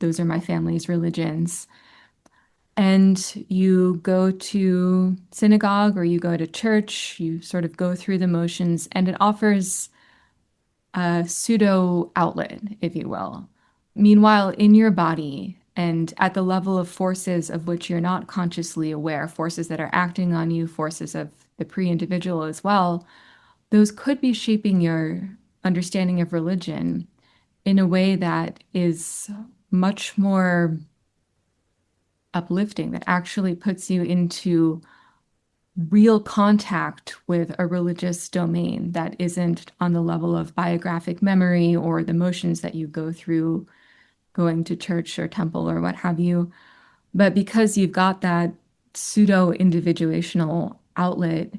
those are my family's religions. And you go to synagogue or you go to church, you sort of go through the motions, and it offers a pseudo outlet, if you will. Meanwhile, in your body and at the level of forces of which you're not consciously aware, forces that are acting on you, forces of the pre-individual as well, those could be shaping your understanding of religion in a way that is much more uplifting, that actually puts you into real contact with a religious domain that isn't on the level of biographic memory or the motions that you go through going to church or temple or what have you. But because you've got that pseudo individuational outlet,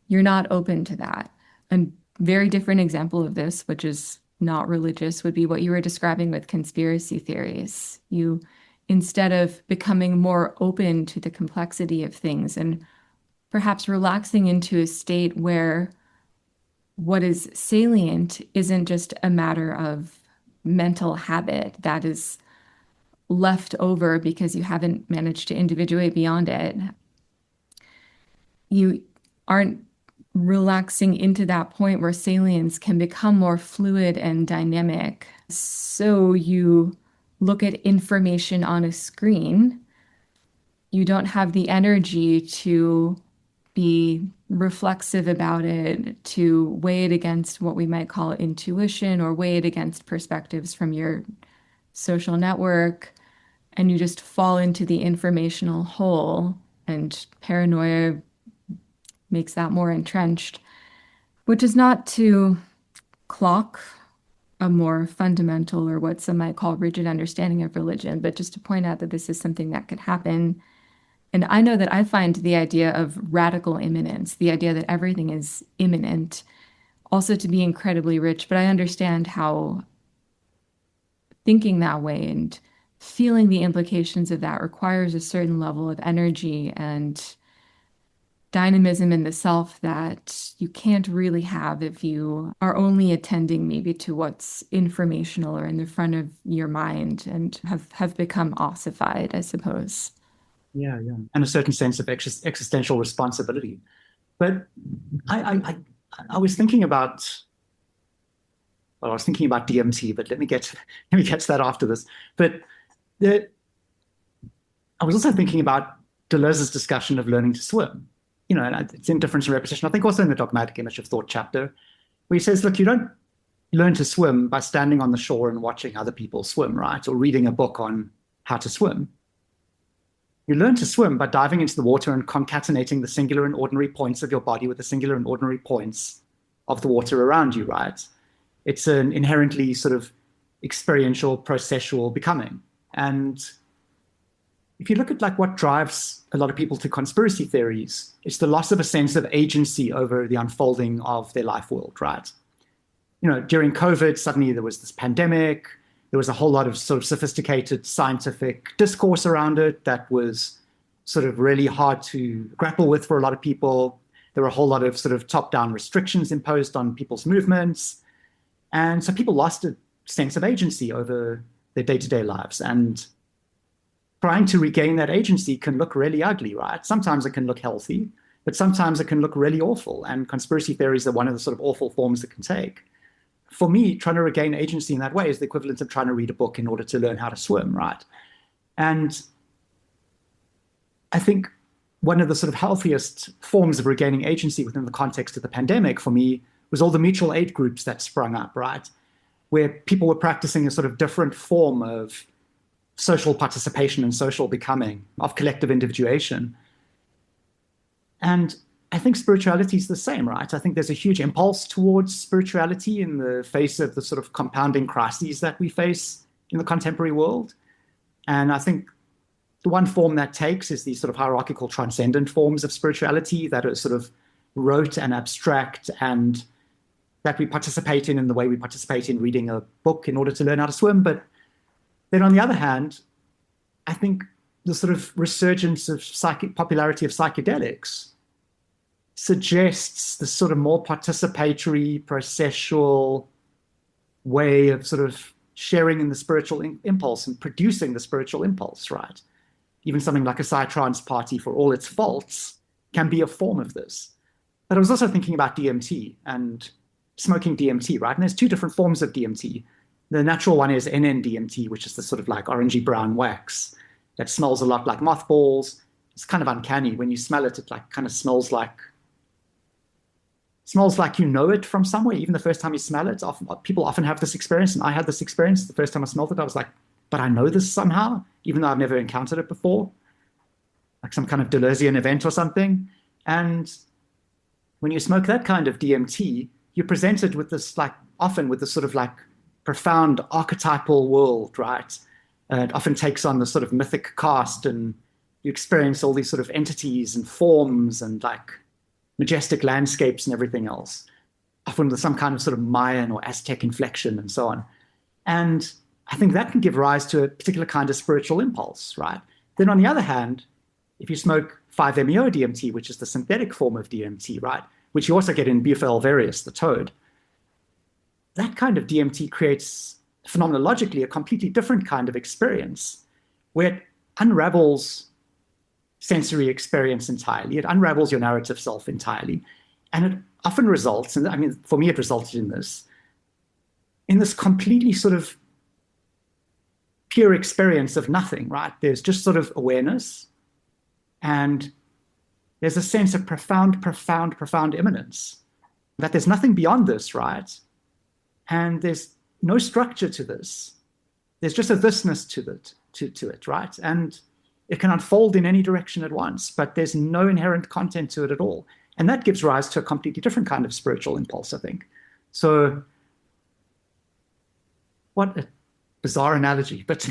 you're not open to that. A very different example of this, which is not religious, would be what you were describing with conspiracy theories. You, instead of becoming more open to the complexity of things and perhaps relaxing into a state where what is salient isn't just a matter of mental habit that is left over because you haven't managed to individuate beyond it. You aren't relaxing into that point where salience can become more fluid and dynamic. So you look at information on a screen, you don't have the energy to be reflexive about it, to weigh it against what we might call intuition or weigh it against perspectives from your social network. And you just fall into the informational hole, and paranoia makes that more entrenched, which is not to clock a more fundamental or what some might call rigid understanding of religion, but just to point out that this is something that could happen. And I know that I find the idea of radical immanence, the idea that everything is immanent, also to be incredibly rich. But I understand how thinking that way and feeling the implications of that requires a certain level of energy and dynamism in the self that you can't really have if you are only attending maybe to what's informational or in the front of your mind and have become ossified, I suppose. Yeah, yeah. And a certain sense of existential responsibility. But I was thinking about, well, I was thinking about DMT, but let me get to that after this. But I was also thinking about Deleuze's discussion of learning to swim. And it's in Difference and Repetition. I think also in the Dogmatic Image of Thought chapter, where he says, look, you don't learn to swim by standing on the shore and watching other people swim, right? Or reading a book on how to swim. You learn to swim by diving into the water and concatenating the singular and ordinary points of your body with the singular and ordinary points of the water around you, right? It's an inherently sort of experiential, processual becoming. And if you look at like what drives a lot of people to conspiracy theories, it's the loss of a sense of agency over the unfolding of their life world, right? During COVID, suddenly there was this pandemic. There was a whole lot of sort of sophisticated scientific discourse around it that was sort of really hard to grapple with for a lot of people. There were a whole lot of sort of top-down restrictions imposed on people's movements. And so people lost a sense of agency over their day-to-day lives. And trying to regain that agency can look really ugly, right? Sometimes it can look healthy, but sometimes it can look really awful. And conspiracy theories are one of the sort of awful forms it can take. For me, trying to regain agency in that way is the equivalent of trying to read a book in order to learn how to swim, right? And I think one of the sort of healthiest forms of regaining agency within the context of the pandemic for me was all the mutual aid groups that sprung up, right? Where people were practicing a sort of different form of social participation and social becoming, of collective individuation. And I think spirituality is the same, right? I think there's a huge impulse towards spirituality in the face of the sort of compounding crises that we face in the contemporary world. And I think the one form that takes is these sort of hierarchical transcendent forms of spirituality that are sort of rote and abstract and that we participate in the way we participate in reading a book in order to learn how to swim. But then on the other hand, I think the sort of resurgence of popularity of psychedelics suggests this sort of more participatory, processual way of sort of sharing in the spiritual impulse and producing the spiritual impulse, right? Even something like a psytrance party, for all its faults, can be a form of this. But I was also thinking about DMT and smoking DMT, right? And there's two different forms of DMT. The natural one is NN-DMT, which is the sort of like orangey brown wax that smells a lot like mothballs. It's kind of uncanny. When you smell it, it like kind of smells like you know it from somewhere, even the first time you smell it. People often have this experience, and I had this experience the first time I smelled it. I was like, but I know this somehow, even though I've never encountered it before, like some kind of Deleuzean event or something. And when you smoke that kind of DMT, you're presented with this, like, often with this sort of like profound archetypal world, right? It often takes on the sort of mythic cast, and you experience all these sort of entities and forms and like majestic landscapes and everything else, often with some kind of sort of Mayan or Aztec inflection and so on. And I think that can give rise to a particular kind of spiritual impulse, right? Then on the other hand, if you smoke 5-MeO-DMT, which is the synthetic form of DMT, right, which you also get in Buffa alvarius, the toad, that kind of DMT creates phenomenologically a completely different kind of experience where it unravels sensory experience entirely. It unravels your narrative self entirely. And it often results, and I mean, for me, it resulted in this completely sort of pure experience of nothing, right? There's just sort of awareness, and there's a sense of profound immanence, that there's nothing beyond this, right? And there's no structure to this. There's just a thisness to it, right? And it can unfold in any direction at once, but there's no inherent content to it at all. And that gives rise to a completely different kind of spiritual impulse, I think. So what a bizarre analogy, but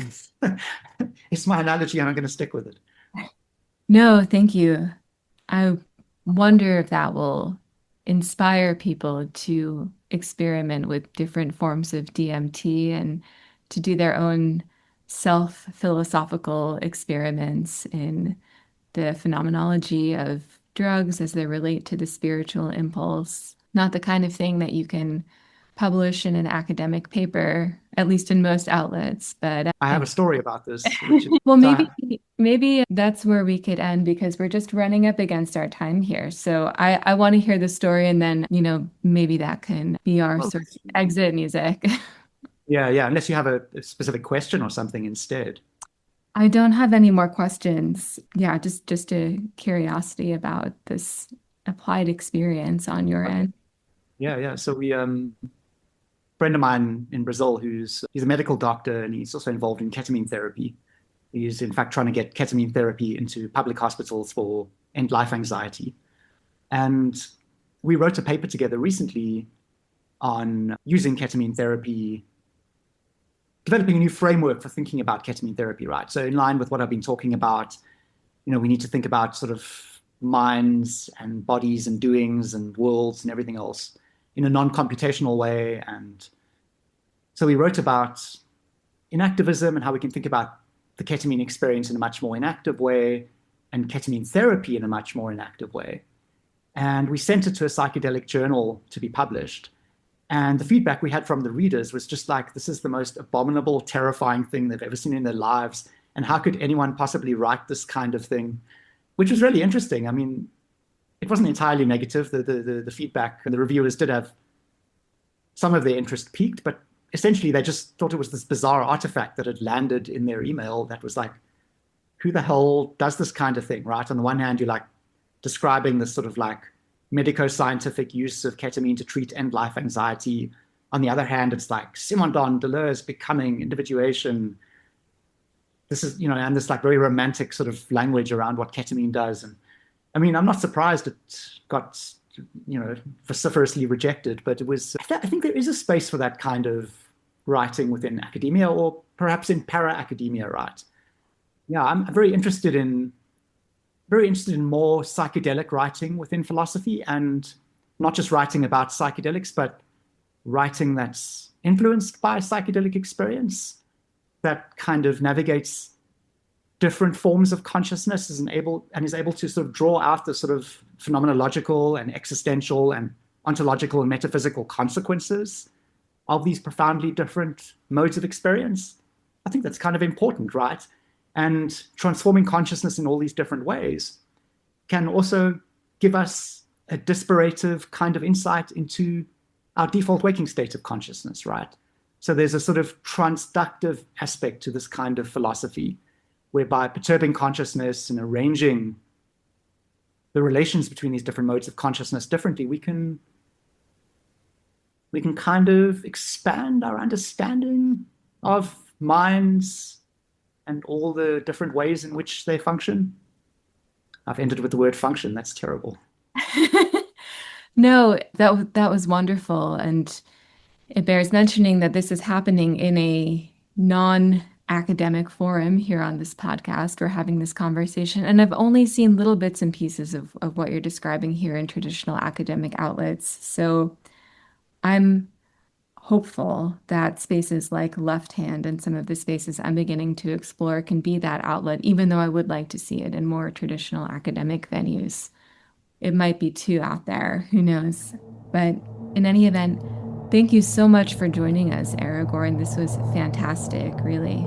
it's my analogy and I'm going to stick with it. No, thank you. I wonder if that will inspire people to experiment with different forms of DMT and to do their own self-philosophical experiments in the phenomenology of drugs as they relate to the spiritual impulse. Not the kind of thing that you can publish in an academic paper, at least in most outlets. But I have a story about this. Well, maybe that's where we could end, because we're just running up against our time here. So I want to hear the story, and then, maybe that can be our sort of exit music. Yeah, unless you have a specific question or something instead. I don't have any more questions. Yeah, just a curiosity about this applied experience on your end. Yeah. So friend of mine in Brazil he's a medical doctor, and he's also involved in ketamine therapy. He's in fact trying to get ketamine therapy into public hospitals for end-life anxiety. And we wrote a paper together recently on using ketamine therapy, developing a new framework for thinking about ketamine therapy, right? So in line with what I've been talking about, we need to think about sort of minds and bodies and doings and worlds and everything else in a non-computational way. And so we wrote about enactivism and how we can think about the ketamine experience in a much more inactive way, and ketamine therapy in a much more inactive way. And we sent it to a psychedelic journal to be published. And the feedback we had from the readers was just like, this is the most abominable, terrifying thing they've ever seen in their lives. And how could anyone possibly write this kind of thing? Which was really interesting. I mean, it wasn't entirely negative. The feedback, and the reviewers did have some of their interest piqued, but essentially they just thought it was this bizarre artifact that had landed in their email that was like, who the hell does this kind of thing, right? On the one hand, you're like describing this sort of like medico-scientific use of ketamine to treat end-life anxiety. On the other hand, it's like Simondon, Deleuze, becoming, individuation. This is, and this like very romantic sort of language around what ketamine does. And I mean, I'm not surprised it got, vociferously rejected, but I think there is a space for that kind of writing within academia, or perhaps in para-academia, right? Yeah, I'm very interested in more psychedelic writing within philosophy, and not just writing about psychedelics, but writing that's influenced by psychedelic experience, that kind of navigates different forms of consciousness is able to sort of draw out the sort of phenomenological and existential and ontological and metaphysical consequences of these profoundly different modes of experience. I think that's kind of important, right? And transforming consciousness in all these different ways can also give us a disparative kind of insight into our default waking state of consciousness, right? So there's a sort of transductive aspect to this kind of philosophy, whereby perturbing consciousness and arranging the relations between these different modes of consciousness differently, we can kind of expand our understanding of minds and all the different ways in which they function. I've ended with the word function. That's terrible. No, that was wonderful. And it bears mentioning that this is happening in a non-academic forum here on this podcast. We're having this conversation, and I've only seen little bits and pieces of what you're describing here in traditional academic outlets. So I'm hopeful that spaces like LEPHT HAND and some of the spaces I'm beginning to explore can be that outlet, even though I would like to see it in more traditional academic venues. It might be too out there, who knows? But in any event, thank you so much for joining us, Aragorn. This was fantastic, really.